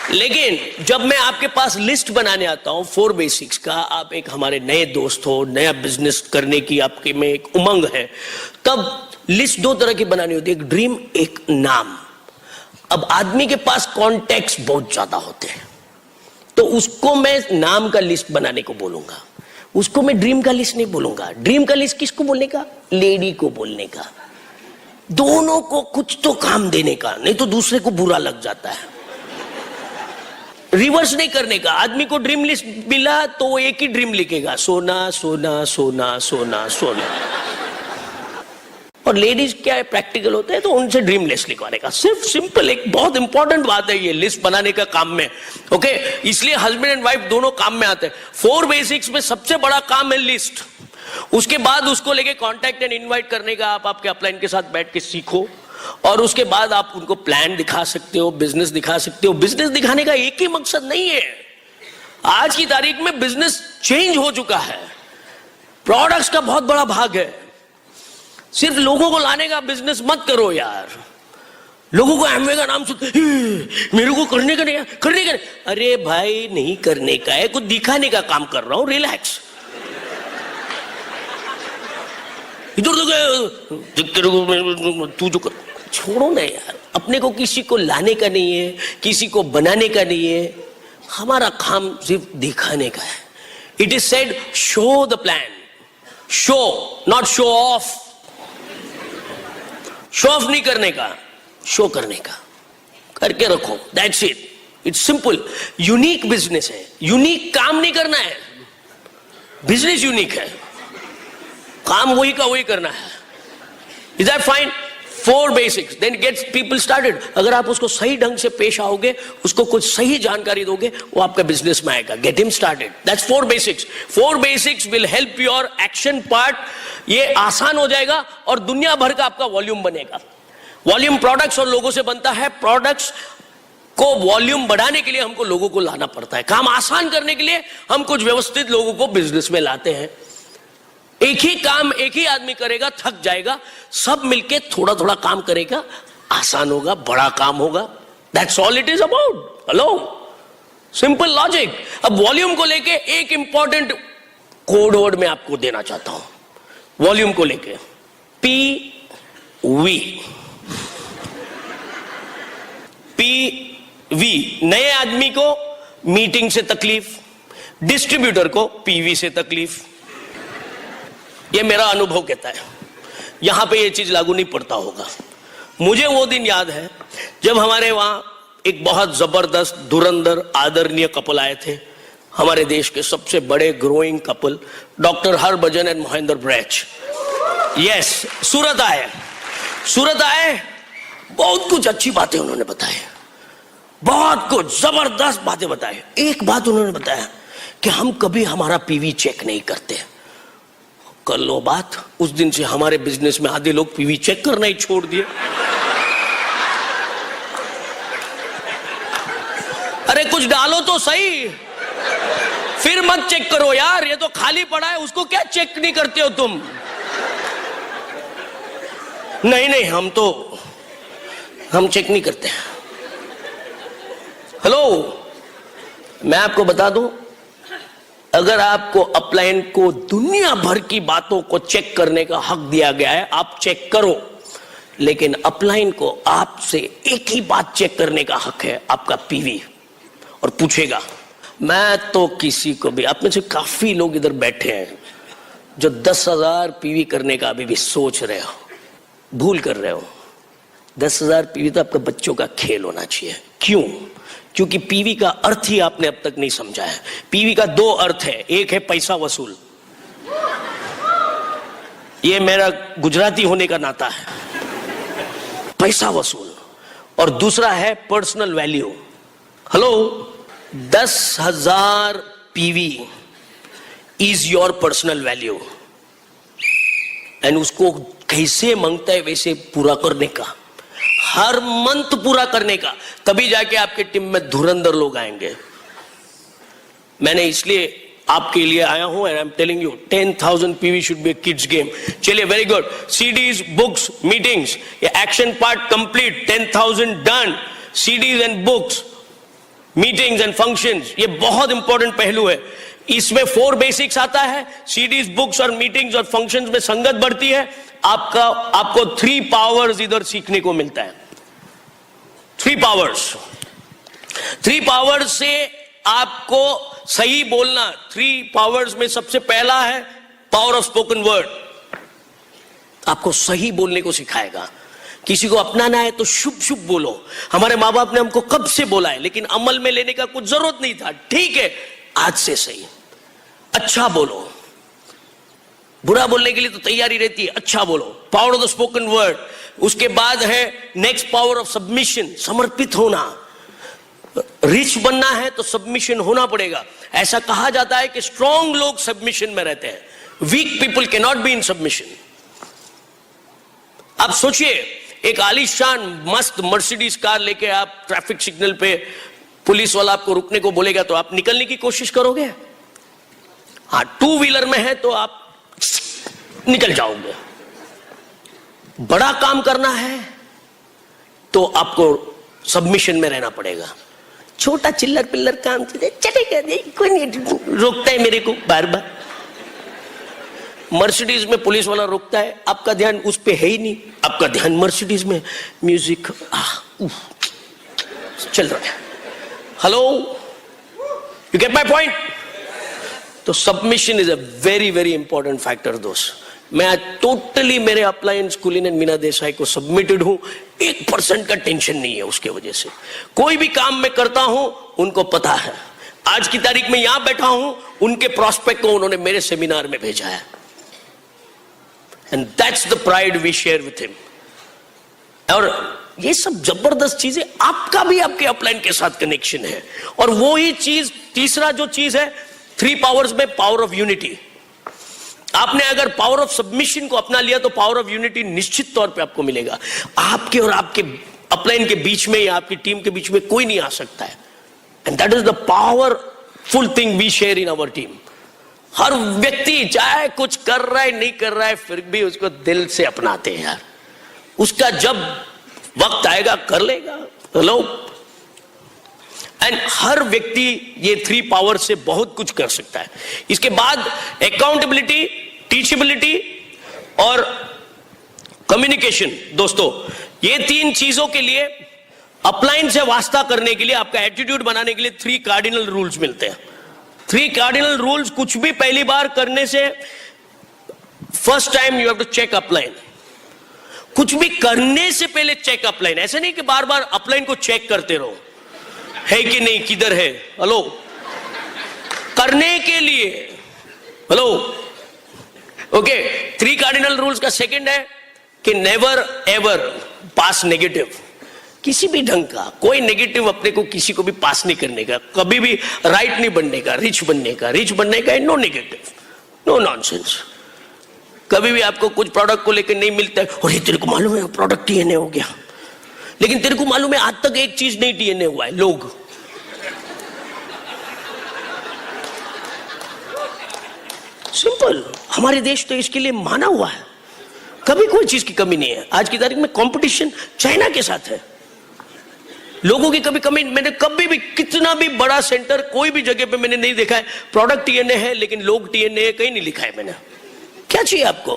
लेकिन जब मैं आपके पास लिस्ट बनाने आता हूं 4 बेसिक्स का, आप एक हमारे नए दोस्त हो, नया बिजनेस करने की आपके में एक उमंग है, तब लिस्ट 2 तरह की बनानी होती है, एक ड्रीम, एक नाम। अब आदमी के पास कॉन्टेक्स्ट बहुत ज्यादा होते हैं, तो उसको मैं नाम का लिस्ट बनाने को बोलूंगा, उसको मैं ड्रीम का लिस्ट नहीं बोलूंगा। ड्रीम का लिस्ट किसको बोलने का? लेडी को बोलने का। दोनों को कुछ तो काम देने का, नहीं तो दूसरे को बुरा लग जाता है। रिवर्स नहीं करने का। आदमी को ड्रीम लिस्ट मिला तो वो एक ही ड्रीम लिखेगा, सोना सोना सोना सोना सोना। और लेडीज क्या है, प्रैक्टिकल होते हैं, तो उनसे ड्रीम लिस्ट लिखवाने का। सिर्फ सिंपल, एक बहुत इंपॉर्टेंट बात है ये लिस्ट बनाने का काम में, ओके? इसलिए हस्बैंड एंड वाइफ दोनों काम में आते हैं। 4 बेसिक्स में सबसे बड़ा काम है लिस्ट। उसके बाद उसको लेके कांटेक्ट एंड इनवाइट करने का। आप आपके अपलाइन के साथ बैठ के सीखो, और उसके बाद आप उनको प्लान दिखा सकते हो, बिजनेस दिखा सकते हो। बिजनेस दिखाने का एक ही मकसद नहीं है। आज की तारीख में बिजनेस चेंज हो चुका है, प्रोडक्ट्स का बहुत बड़ा भाग है। सिर्फ लोगों को लाने का बिजनेस मत करो यार। लोगों को एमवे का नाम सुन, मेरे को करने का नहीं, करने का नहीं। अरे भाई, नहीं करने का है, कुछ दिखाने का काम कर रहा हूं, रिलैक्स। इधर तू जो कर, छोड़ो ना यार। अपने को किसी को लाने का नहीं है, किसी को बनाने का नहीं है। हमारा काम सिर्फ दिखाने का है। It is said, show the plan. Show, not show off. Show off नहीं करने का, शो करने का, करके रखो, that's it. It's simple. Unique business है, यूनिक काम नहीं करना है. बिजनेस यूनिक है, काम वही का वही करना है. Is that fine? 4 basics, then gets people started. अगर आप उसको सही ढंग से पेश आओगे, उसको कुछ सही जानकारी दोगे, वो आपका बिजनेस में आएगा. Get him started. That's 4 basics. 4 basics will help your action part. ये आसान हो जाएगा और दुनिया भर का आपका वॉल्यूम बनेगा. वॉल्यूम प्रोडक्ट्स और लोगों से बनता है. प्रोडक्ट्स को वॉल्यूम बढ़ाने के लिए हमको लोगों को लाना पड़ता है. काम आसान करने के लिए हम कुछ व्यवस्थित लोगों को बिजनेस में लाते हैं. एक ही काम एक ही आदमी करेगा, थक जाएगा. सब मिलके थोड़ा थोड़ा काम करेगा, आसान होगा, बड़ा काम होगा. That's all it is about. Hello, simple logic. अब वॉल्यूम को लेके एक इंपॉर्टेंट कोड वर्ड मैं आपको देना चाहता हूं. वॉल्यूम को लेके PV. PV. नए आदमी को मीटिंग से तकलीफ, डिस्ट्रीब्यूटर को PV से तकलीफ. ये मेरा अनुभव कहता है. यहां पे ये चीज लागू नहीं पड़ता होगा. मुझे वो दिन याद है जब हमारे वहां एक बहुत जबरदस्त धुरंधर आदरणीय कपल आए थे. हमारे देश के सबसे बड़े growing couple, doctor Harbhajan and Mahendra ब्रैच. यस, सूरत आए. सूरत आए, बहुत कुछ अच्छी बातें उन्होंने बताए, बहुत कुछ जबरदस्त बातें बताए. एक बात उन्होंने बताया कि हम कभी हमारा PV चेक नहीं करते. कर लो बात. उस दिन से हमारे बिजनेस में आधे लोग PV चेक करना ही छोड़ दिए. अरे कुछ डालो तो सही, फिर मत चेक करो यार. ये तो खाली पड़ा है, उसको क्या चेक नहीं करते हो तुम? नहीं, हम चेक नहीं करते. हेलो, मैं आपको बता दूं, अगर आपको अपलाइन को दुनिया भर की बातों को चेक करने का हक दिया गया है, आप चेक करो. लेकिन अपलाइन को आपसे एक ही बात चेक करने का हक है, आपका PV. और पूछेगा. मैं तो किसी को भी, आप में से काफी लोग इधर बैठे हैं जो 10,000 PV करने का अभी भी सोच रहे हो, भूल कर रहे हो. 10,000 PV तो आपका बच्चों का खेल होना चाहिए. क्यों? क्योंकि PV का अर्थ ही आपने अब तक नहीं समझा है. PV का 2 अर्थ है. एक है पैसा वसूल, ये मेरा गुजराती होने का नाता है, पैसा वसूल. और दूसरा है personal value. Hello, 10,000 PV is your personal value. And उसको कैसे मांगता है वैसे पूरा करने का, हर मंथ पूरा करने का. तभी जाके आपके टीम में धुरंधर लोग आएंगे. मैंने इसलिए आपके लिए आया हूं. And I am telling you, 10,000 PV should be kids game. चलिए, very good. CDs, books, meetings, ये action part complete. 10,000 done. CDs and books, meetings and functions, ये बहुत इंपॉर्टेंट पहलू है. इसमें 4 बेसिक्स आता है. CDs, बुक्स और मीटिंग्स और फंक्शंस में संगत बढ़ती है. आपको 3 पावर्स इधर सीखने को मिलता है. 3 पावर्स. 3 पावर्स से आपको सही बोलना. 3 पावर्स में सबसे पहला है पावर ऑफ स्पोकन वर्ड. आपको सही बोलने को सिखाएगा. किसी को अपनाना है तो शुभ शुभ बोलो. हमारे माँ बाप ने हमको कब से बोला है, लेकिन अमल में लेने का कुछ जरूरत नहीं था. ठीक है, आज से सही. अच्छा बोलो. बुरा बोलने के लिए तो तैयारी रहती है. अच्छा बोलो. Power of the spoken word. उसके बाद है नेक्स्ट पावर ऑफ सबमिशन, समर्पित होना. रिच बनना है तो सबमिशन होना पड़ेगा. ऐसा कहा जाता है कि स्ट्रॉन्ग लोग सबमिशन में रहते हैं. Weak people can not be in submission. आप सोचिए, एक आलीशान मस्त मर्सिडीज कार लेके आप ट्रैफिक सिग्नल पे पुलिस वाला आपको रुकने को बोलेगा तो आप निकलने की कोशिश करोगे? हाँ, 2 व्हीलर में है तो आप निकल जाओगे. बड़ा काम करना है तो आपको सबमिशन में रहना पड़ेगा. छोटा चिल्लर पिल्लर काम चलेगा नहीं, कोई नहीं रोकता है मेरे को बार बार. मर्सिडीज में पुलिस वाला रोकता है, आपका ध्यान उस पे है ही नहीं. आपका ध्यान मर्सिडीज में, म्यूजिक चल रहा है. Hello, you get my point? तो submission is a very very important factor दोस्त। मैं आज टोटली मेरे अप्लायंस कुलीन एंड मीना देसाई को सबमिटेड हूं, 1% का टेंशन नहीं है उसके वजह से। कोई भी काम मैं करता हूं उनको पता है। आज की तारीख में यहां बैठा हूं, उनके प्रोस्पेक्ट को उन्होंने मेरे सेमिनार में भेजा है, and that's the pride we share with him. और ये सब जबरदस्त चीजें, आपका भी आपके अपलाइन के साथ कनेक्शन है। और वो ही चीज, तीसरा जो चीज है 3 पावर्स में, पावर ऑफ यूनिटी। आपने अगर पावर ऑफ सबमिशन को अपना लिया तो पावर ऑफ यूनिटी निश्चित तौर पे आपको मिलेगा। आपके और आपके अपलाइन के बीच में या आपकी टीम के बीच में कोई नहीं आ सकता है, and that is the powerful thing we share in our team. हर व्यक्ति चाहे कुछ कर रहा है नहीं कर रहा है, फिर भी उसको दिल से अपनाते हैं यार। उसका जब वक्त आएगा कर लेगा। हेलो, एंड हर व्यक्ति ये 3 पावर से बहुत कुछ कर सकता है। इसके बाद अकाउंटेबिलिटी, टीचेबिलिटी और कम्युनिकेशन। दोस्तों, ये 3 चीजों के लिए अपलाइन से वास्ता करने के लिए, आपका एटीट्यूड बनाने के लिए 3 कार्डिनल रूल्स मिलते हैं। 3 कार्डिनल रूल्स, कुछ भी पहली बार करने से first time you have to check upline. कुछ भी करने से पहले चेक अपलाइन। ऐसे नहीं कि बार बार अपलाइन को चेक करते रहो, है कि नहीं, किधर है। हेलो, करने के लिए, हेलो, ओके। 3 कार्डिनल रूल्स का सेकंड है कि नेवर एवर पास नेगेटिव। किसी भी ढंग का कोई नेगेटिव अपने को किसी को भी पास नहीं करने का, कभी भी राइट नहीं बनने का, रिच बनने का। No negative, no nonsense. कभी भी आपको कुछ प्रोडक्ट को लेकर नहीं मिलता है, और ये तेरे को मालूम है प्रोडक्ट TNA हो गया, लेकिन तेरे को मालूम है आज तक एक चीज नहीं TNA हुआ है, लोग। सिंपल। हमारे देश तो इसके लिए माना हुआ है, कभी कोई चीज की कमी नहीं है। आज की तारीख में कंपटीशन चाइना के साथ है, लोगों की कभी कमी। मैंने कभी भी कितना भी बड़ा सेंटर कोई भी जगह पे मैंने नहीं देखा है प्रोडक्ट TNA है लेकिन लोग TNA है, कहीं नहीं लिखा है मैंने। क्या चाहिए आपको?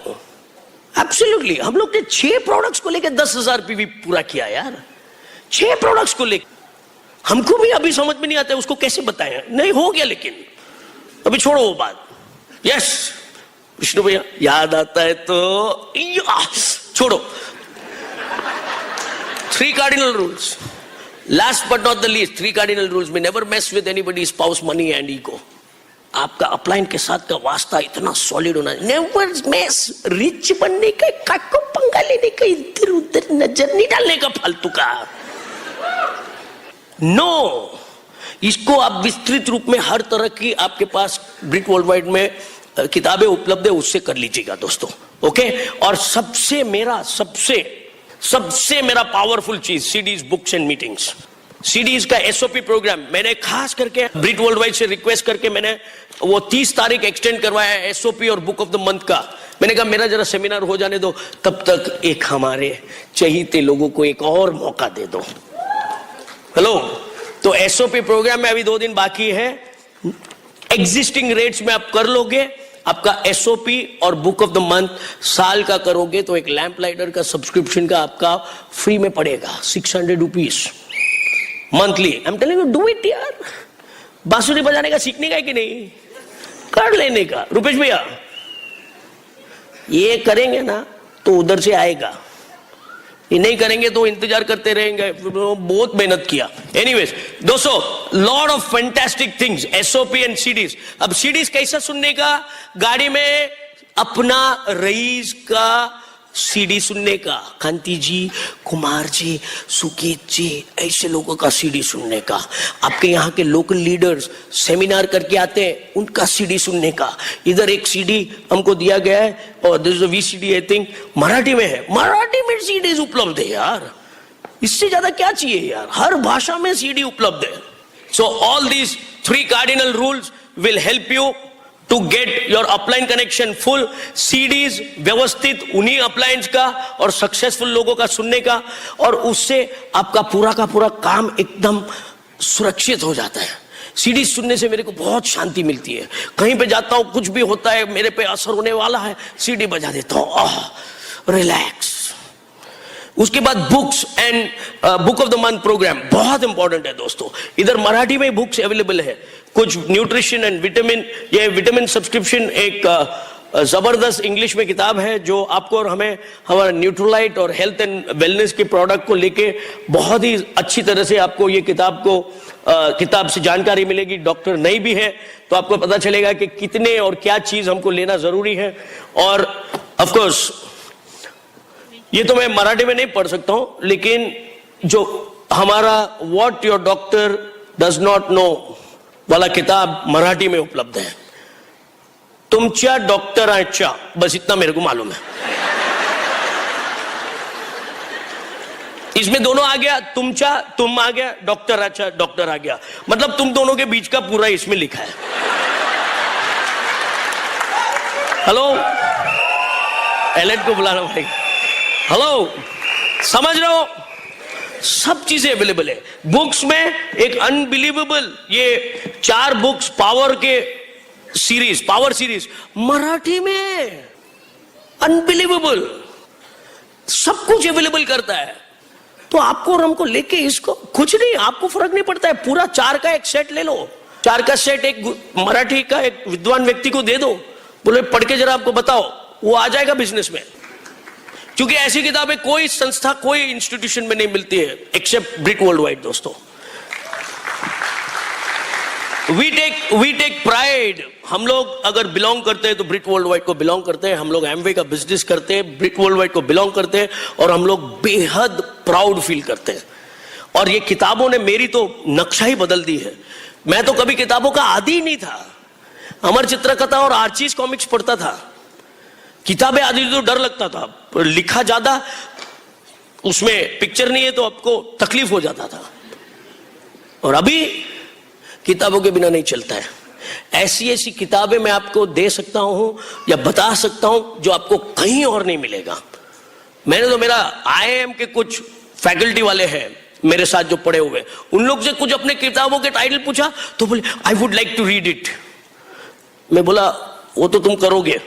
एब्सोल्युटली। हम लोग ने 6 प्रोडक्ट्स को लेकर 10,000 PV पूरा किया यार। 6 प्रोडक्ट्स को लेकर हमको भी अभी समझ में नहीं आता है उसको कैसे बताएं। नहीं हो गया, लेकिन अभी छोड़ो वो बात। यस विष्णु भैया, याद आता है तो छोड़ो। 3 cardinal rules, last but not the least, 3 cardinal rules में never mess with anybody, spouse, money and ego. आपका अपलाइन के साथ का वास्ता इतना सॉलिड होना। नेवर मेस, रिच बनने का, काको पंगा लेने का, इधर उधर नजर नहीं डालने का फालतू का। नो, इसको आप विस्तृत रूप में हर तरह की आपके पास ब्रिट वर्ल्ड वाइड में किताबें उपलब्ध है, उससे कर लीजिएगा दोस्तों। ओके। और सबसे मेरा पावरफुल चीज CDs, books and meetings. CDs का SOP प्रोग्राम मैंने खास करके ब्रिट वर्ल्ड वाइड से रिक्वेस्ट करके मैंने वो 30 तारीख एक्सटेंड करवाया है SOP और बुक ऑफ द मंथ का। मैंने कहा मेरा जरा सेमिनार हो जाने दो, तब तक एक हमारे चहीते लोगों को एक और मौका दे दो। हेलो, तो SOP प्रोग्राम में अभी 2 दिन बाकी है। एग्जिस्टिंग रेट्स में आप कर लोगे, आपका SOP और बुक ऑफ द मंथ साल का करोगे तो एक लैंप लाइटर का सब्सक्रिप्शन का आपका फ्री में पड़ेगा, 600 rupees monthly. I am telling you, do it यार। बांसुरी बजाने का सीखने का है कि नहीं, कर लेने का। रुपेश भैया, ये करेंगे ना तो उधर से आएगा, ये नहीं करेंगे तो इंतजार करते रहेंगे। बहुत मेहनत किया। एनीवेज दोस्तों, lot of fantastic things, SOP and CDs. अब सीडीज कैसा सुनने का? गाड़ी में अपना रईस का CD सुनने का, कांति जी, कुमार जी, सुकेत जी, ऐसे लोगों का CD सुनने का। आपके यहाँ के लोकल लीडर्स सेमिनार करके आते हैं, उनका CD सुनने का। इधर एक CD हमको दिया गया है, और this is a VCD I think, Marathi में है। मराठी में CDs उपलब्ध है यार, इससे ज्यादा क्या चाहिए यार। हर भाषा में CD उपलब्ध है। So all these 3 cardinal rules will help you to get your upline connection full. CDs व्यवस्थित उन्हीं अपलाइंस का और सक्सेसफुल लोगों का सुनने का, और उससे आपका पूरा का पूरा काम एकदम सुरक्षित हो जाता है। CDs सुनने से मेरे को बहुत शांति मिलती है। कहीं पे जाता हूं, कुछ भी होता है, मेरे पे असर होने वाला है, CD बजा देता हूं, रिलैक्स। उसके बाद books and book of the month program बहुत इंपॉर्टेंट है दोस्तों। इधर मराठी में बुक्स अवेलेबल है, कुछ न्यूट्रिशन एंड विटामिन, ये विटामिन सब्सक्रिप्शन एक जबरदस्त इंग्लिश में किताब है जो आपको और हमें हमारा न्यूट्रोलाइट और हेल्थ एंड वेलनेस के प्रोडक्ट को लेके बहुत ही अच्छी तरह से आपको ये किताब से जानकारी मिलेगी। डॉक्टर नहीं भी है तो आपको पता चलेगा कि कितने और क्या चीज हमको लेना जरूरी है। और ऑफ कोर्स ये तो मैं मराठी में नहीं पढ़ सकता हूं, लेकिन जो हमारा what your doctor does not know वाला किताब मराठी में उपलब्ध है। तुमच्या डॉक्टरांच्या, बस इतना मेरे को मालूम है। इसमें दोनों आ गया, तुम आ गया, डॉक्टर आ गया, मतलब तुम दोनों के बीच का पूरा इसमें लिखा है। हेलो, एलेट को बुलाना पड़ेगा। हेलो, समझ रहे हो, सब चीजें अवेलेबल है बुक्स में। एक अनबिलीवेबल ये 4 बुक्स पावर सीरीज मराठी में, अनबिलीवेबल, सब कुछ अवेलेबल करता है। तो आपको और हमको लेके इसको कुछ नहीं, आपको फर्क नहीं पड़ता है। पूरा 4 का एक सेट ले लो, 4 का सेट एक मराठी का एक विद्वान व्यक्ति को दे दो, बोले पढ़ के जरा आपको बताओ, वो आ जाएगा बिजनेस में। क्योंकि ऐसी किताबें कोई संस्था, कोई इंस्टीट्यूशन में नहीं मिलती है एक्सेप्ट ब्रिट वर्ल्ड वाइड। दोस्तों, वी टेक प्राइड। हम लोग अगर बिलोंग करते हैं तो ब्रिट वर्ल्ड वाइड को बिलोंग करते हैं। हम लोग एमवे का बिजनेस करते हैं, ब्रिट वर्ल्ड वाइड को बिलोंग करते हैं, और हम लोग बेहद प्राउड फील करते हैं। और ये किताबों ने मेरी तो नक्शा ही बदल दी है। मैं तो कभी किताबों का आदी ही नहीं था। अमर चित्रकथा और आर्चीज कॉमिक्स पढ़ता था। किताबें आदि तो डर लगता था, पर लिखा ज्यादा, उसमें पिक्चर नहीं है तो आपको तकलीफ हो जाता था। और अभी किताबों के बिना नहीं चलता है। ऐसी ऐसी किताबें मैं आपको दे सकता हूं या बता सकता हूं जो आपको कहीं और नहीं मिलेगा। मैंने तो, मेरा IIM के कुछ फैकल्टी वाले हैं मेरे साथ जो पढ़े हुए, उन लोग से कुछ अपने किताबों के टाइटल पूछा तो बोले I would like to read it. मैं बोला वो तो तुम करोगे,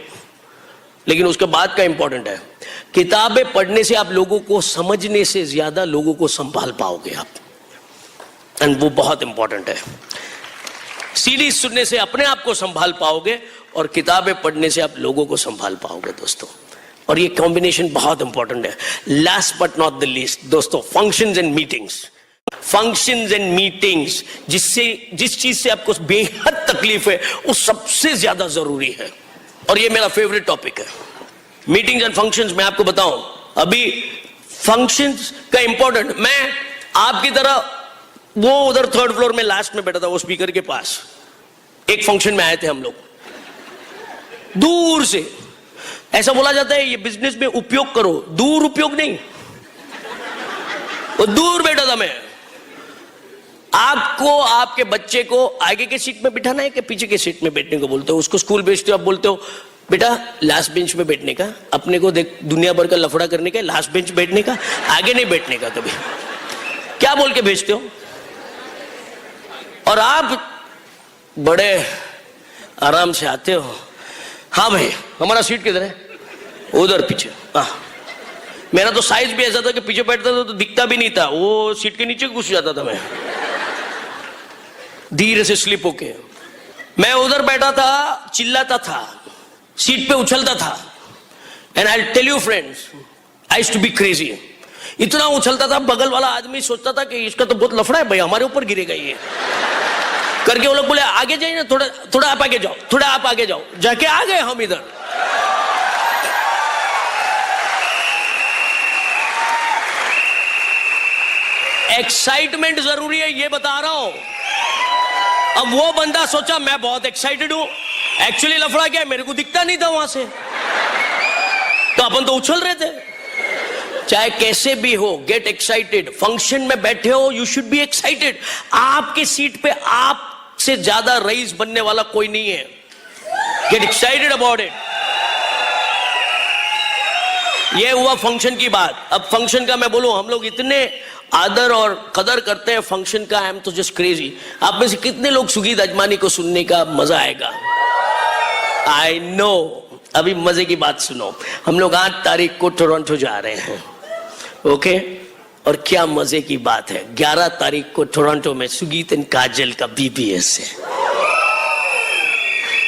लेकिन उसके बाद का इंपॉर्टेंट है। किताबें पढ़ने से आप लोगों को समझने से ज्यादा लोगों को संभाल पाओगे आप, एंड वो बहुत इंपॉर्टेंट है। सीरीज सुनने से अपने आप को संभाल पाओगे और किताबें पढ़ने से आप लोगों को संभाल पाओगे दोस्तों। और ये कॉम्बिनेशन बहुत इंपॉर्टेंट है। Last but not the least दोस्तों, फंक्शंस एंड मीटिंग्स, जिस चीज से आपको बेहद तकलीफ है वो सबसे ज्यादा जरूरी है। और ये मेरा फेवरेट टॉपिक है, मीटिंग्स एंड फंक्शंस। मैं आपको बताऊं, अभी फंक्शंस का इंपॉर्टेंट, मैं आपकी तरह वो उधर 3rd फ्लोर में लास्ट में बैठा था, वो स्पीकर के पास। एक फंक्शन में आए थे हम लोग, दूर से। ऐसा बोला जाता है ये बिजनेस में उपयोग करो, दूर उपयोग नहीं। वो दूर बैठा था मैं। आपको आपके बच्चे को आगे के सीट में बिठाना है कि पीछे के सीट में बैठने को बोलते हो? उसको स्कूल भेजते हो, आप बोलते हो बेटा लास्ट बेंच में बैठने का, अपने को देख दुनिया भर का लफड़ा करने का, लास्ट बेंच बैठने का, आगे नहीं बैठने का कभी। क्या बोल के भेजते हो? और आप बड़े आराम से आते हो, हाँ भाई हमारा सीट किधर है? उधर पीछे। मेरा तो साइज भी ऐसा था कि पीछे बैठता था तो दिखता भी नहीं था, वो सीट के नीचे घुस जाता था मैं, धीरे से स्लिप होके। मैं उधर बैठा था, चिल्लाता था, सीट पे उछलता था। And I tell you friends, I used to be crazy. इतना उछलता था, बगल वाला आदमी सोचता था कि इसका तो बहुत लफड़ा है भाई, हमारे ऊपर गिरेगा ये करके। वो लोग बोले आगे जाइए ना, थोड़ा आप आगे जाओ, थोड़ा आप आगे जाओ। जाके आ गए हम इधर। एक्साइटमेंट जरूरी है, ये बता रहा हूं। अब वो बंदा सोचा मैं बहुत एक्साइटेड हूं, एक्चुअली लफड़ा क्या है, मेरे को दिखता नहीं था वहां से, तो अपन तो उछल रहे थे। चाहे कैसे भी हो, गेट एक्साइटेड। फंक्शन में बैठे हो, यू शुड बी एक्साइटेड। आपके सीट पे आपसे ज्यादा रईस बनने वाला कोई नहीं है। Get excited about it. ये हुआ फंक्शन की बात। अब फंक्शन का मैं बोलूं, हम लोग इतने आदर और कदर करते हैं फंक्शन का, आई एम तो जस्ट क्रेजी। आप में से कितने लोग सुगीत अजमानी को सुनने का मजा आएगा? I know. अभी मजे की बात सुनो, हम लोग 8 तारीख को टोरंटो जा रहे हैं, ओके? और क्या मजे की बात है, 11 तारीख को टोरंटो में सुगीत एंड काजल का BBS है।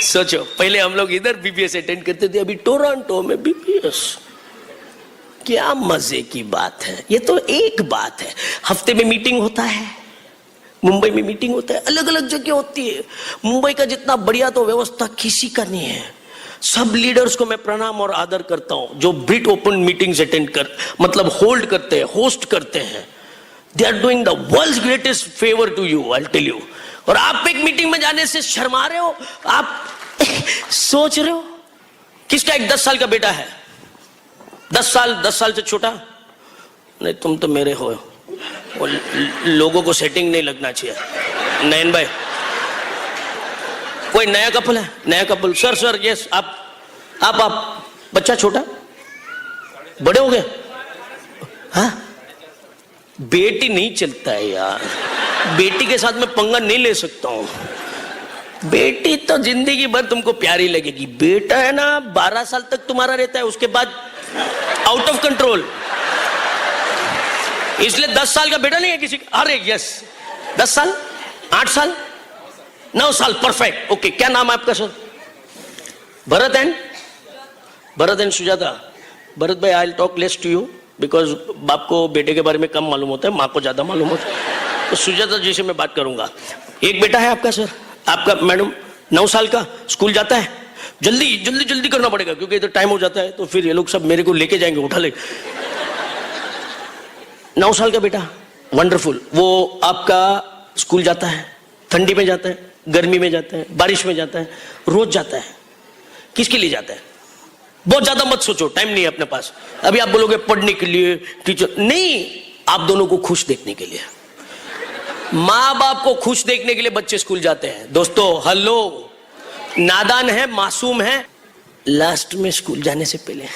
सोचो, पहले हम लोग इधर बीबीएस अटेंड करते थे, अभी टोरंटो में बीबीएस। क्या मजे की बात है। ये तो एक बात है, हफ्ते में मीटिंग होता है, मुंबई में मीटिंग होता है, अलग अलग जगह होती है। मुंबई का जितना बढ़िया तो व्यवस्था किसी का नहीं है। सब लीडर्स को मैं प्रणाम और आदर करता हूं जो ब्रिट ओपन मीटिंग्स अटेंड कर मतलब होल्ड करते हैं, होस्ट करते हैं। They are doing the world's greatest favour to you, I will tell you. और आप एक मीटिंग में जाने से शर्मा रहे हो, आप सोच रहे हो किसका एक 10 साल का बेटा है, 10 साल से छोटा नहीं, तुम तो मेरे हो। लोगों को सेटिंग नहीं लगना चाहिए। नयन भाई, कोई नया कपल है? नया कपल, सर यस, आप बच्चा छोटा, बड़े हो गए? हाँ, बेटी नहीं चलता है यार, बेटी के साथ मैं पंगा नहीं ले सकता हूं। बेटी तो जिंदगी भर तुमको प्यारी लगेगी, बेटा है ना 12 साल तक तुम्हारा रहता है, उसके बाद आउट ऑफ कंट्रोल। इसलिए 10 साल का बेटा नहीं है किसी का। अरे यस, 10 साल, 8 साल, 9 साल, परफेक्ट, ओके। क्या नाम है आपका सर? भरत एंड सुजाता। भरत भाई, I will talk less to you because बाप को बेटे के बारे में कम मालूम होता है, माँ को ज्यादा मालूम होता है। तो सुजाता जी से मैं बात करूंगा। एक बेटा है आपका सर? आपका मैडम 9 साल का, स्कूल जाता है? जल्दी करना पड़ेगा क्योंकि इधर टाइम हो जाता है, तो फिर ये लोग सब मेरे को लेके जाएंगे, उठा ले। 9 साल का बेटा, वंडरफुल। वो आपका स्कूल जाता है? ठंडी में जाता है, गर्मी में जाता है, बारिश में जाता है, रोज जाता है? किसके लिए जाता है? बहुत ज्यादा मत सोचो, टाइम नहीं है अपने पास। अभी आप बोलोगे पढ़ने के लिए, टीचर नहीं, आप दोनों को खुश देखने के लिए। माँ बाप को खुश देखने के लिए बच्चे स्कूल जाते हैं। दोस्तों हेलो, नादान है, मासूम है। लास्ट में स्कूल जाने से पहले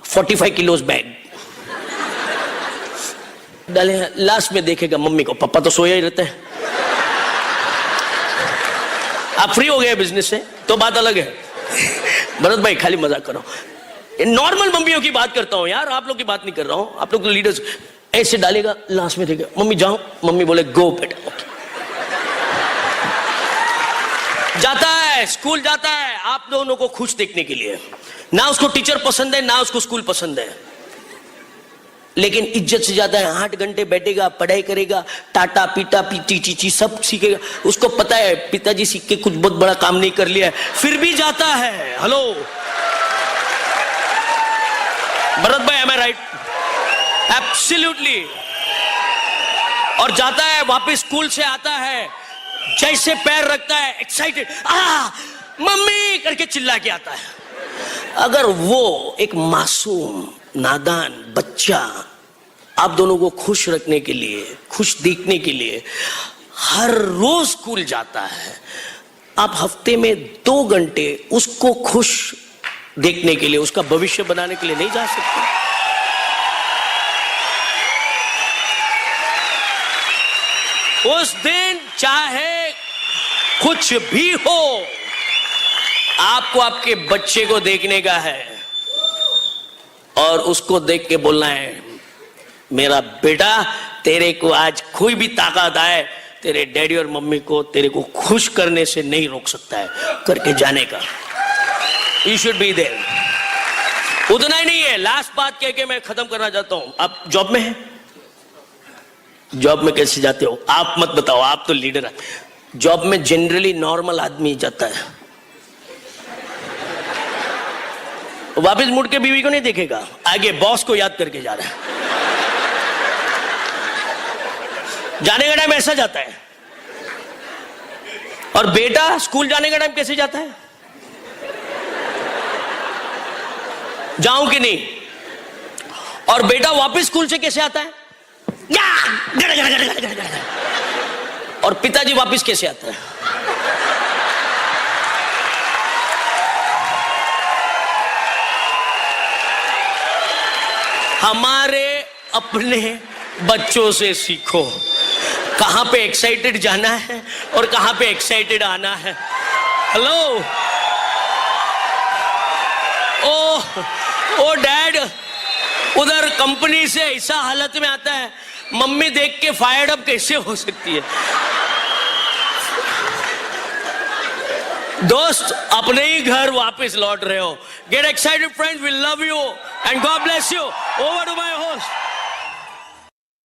45 किलोज बैग डाले, लास्ट में देखेगा मम्मी को, पापा तो सोया ही रहते हैं। आप फ्री हो गए बिजनेस से तो बात अलग है। भरत भाई खाली मजाक करो, नॉर्मल मम्मियों की बात करता हूं यार, आप लोग की बात नहीं कर रहा हूं। आप लोग तो लीडर्स ऐसे डालेगा, लास्ट में देखेगा मम्मी जाओ, मम्मी बोले गो बेटा, जाता है स्कूल जाता है आप दोनों को खुश देखने के लिए। ना उसको टीचर पसंद है, ना उसको स्कूल पसंद है, लेकिन इज्जत से जाता है। 8 घंटे बैठेगा, पढ़ाई करेगा, टाटा पीटा पीटी चीची सब सीखेगा। उसको पता है पिताजी सीख के कुछ बहुत बड़ा काम नहीं कर लिया है, फिर भी जाता है। हेलो भरत भाई, एम आई राइट? एब्सोल्युटली। और जाता है, वापस स्कूल से आता है, जैसे पैर रखता है एक्साइटेड, मम्मी करके चिल्ला के आता है। अगर वो एक मासूम नादान बच्चा आप दोनों को खुश रखने के लिए, खुश देखने के लिए हर रोज स्कूल जाता है, आप हफ्ते में 2 घंटे उसको खुश देखने के लिए, उसका भविष्य बनाने के लिए नहीं जा सकते? उस दिन चाहे कुछ भी हो, आपको आपके बच्चे को देखने का है और उसको देख के बोलना है, मेरा बेटा तेरे को आज कोई भी ताकत आए तेरे डैडी और मम्मी को तेरे को खुश करने से नहीं रोक सकता है, करके जाने का। You should be there. उतना ही नहीं है, लास्ट बात कह के मैं खत्म करना चाहता हूं। आप जॉब में हैं? जॉब में कैसे जाते हो? आप मत बताओ, आप तो लीडर हैं। जॉब में जनरली नॉर्मल आदमी जाता है, वापस मुड़ के बीवी को नहीं देखेगा, आगे बॉस को याद करके जा रहा है। जाने का टाइम ऐसा जाता है। और बेटा स्कूल जाने का टाइम कैसे जाता है? जाऊं कि नहीं? और बेटा वापस स्कूल से कैसे आता है? और पिताजी वापस कैसे आता है? हमारे अपने बच्चों से सीखो, कहां पे एक्साइटेड जाना है और कहां पे एक्साइटेड आना है। हेलो, ओ डैड उधर कंपनी से ऐसा हालत में आता है, मम्मी देख के फायर्ड अप कैसे हो सकती है? दोस्त अपने ही घर वापस लौट रहे हो. Get excited friends, we love you and God bless you. Over to my host.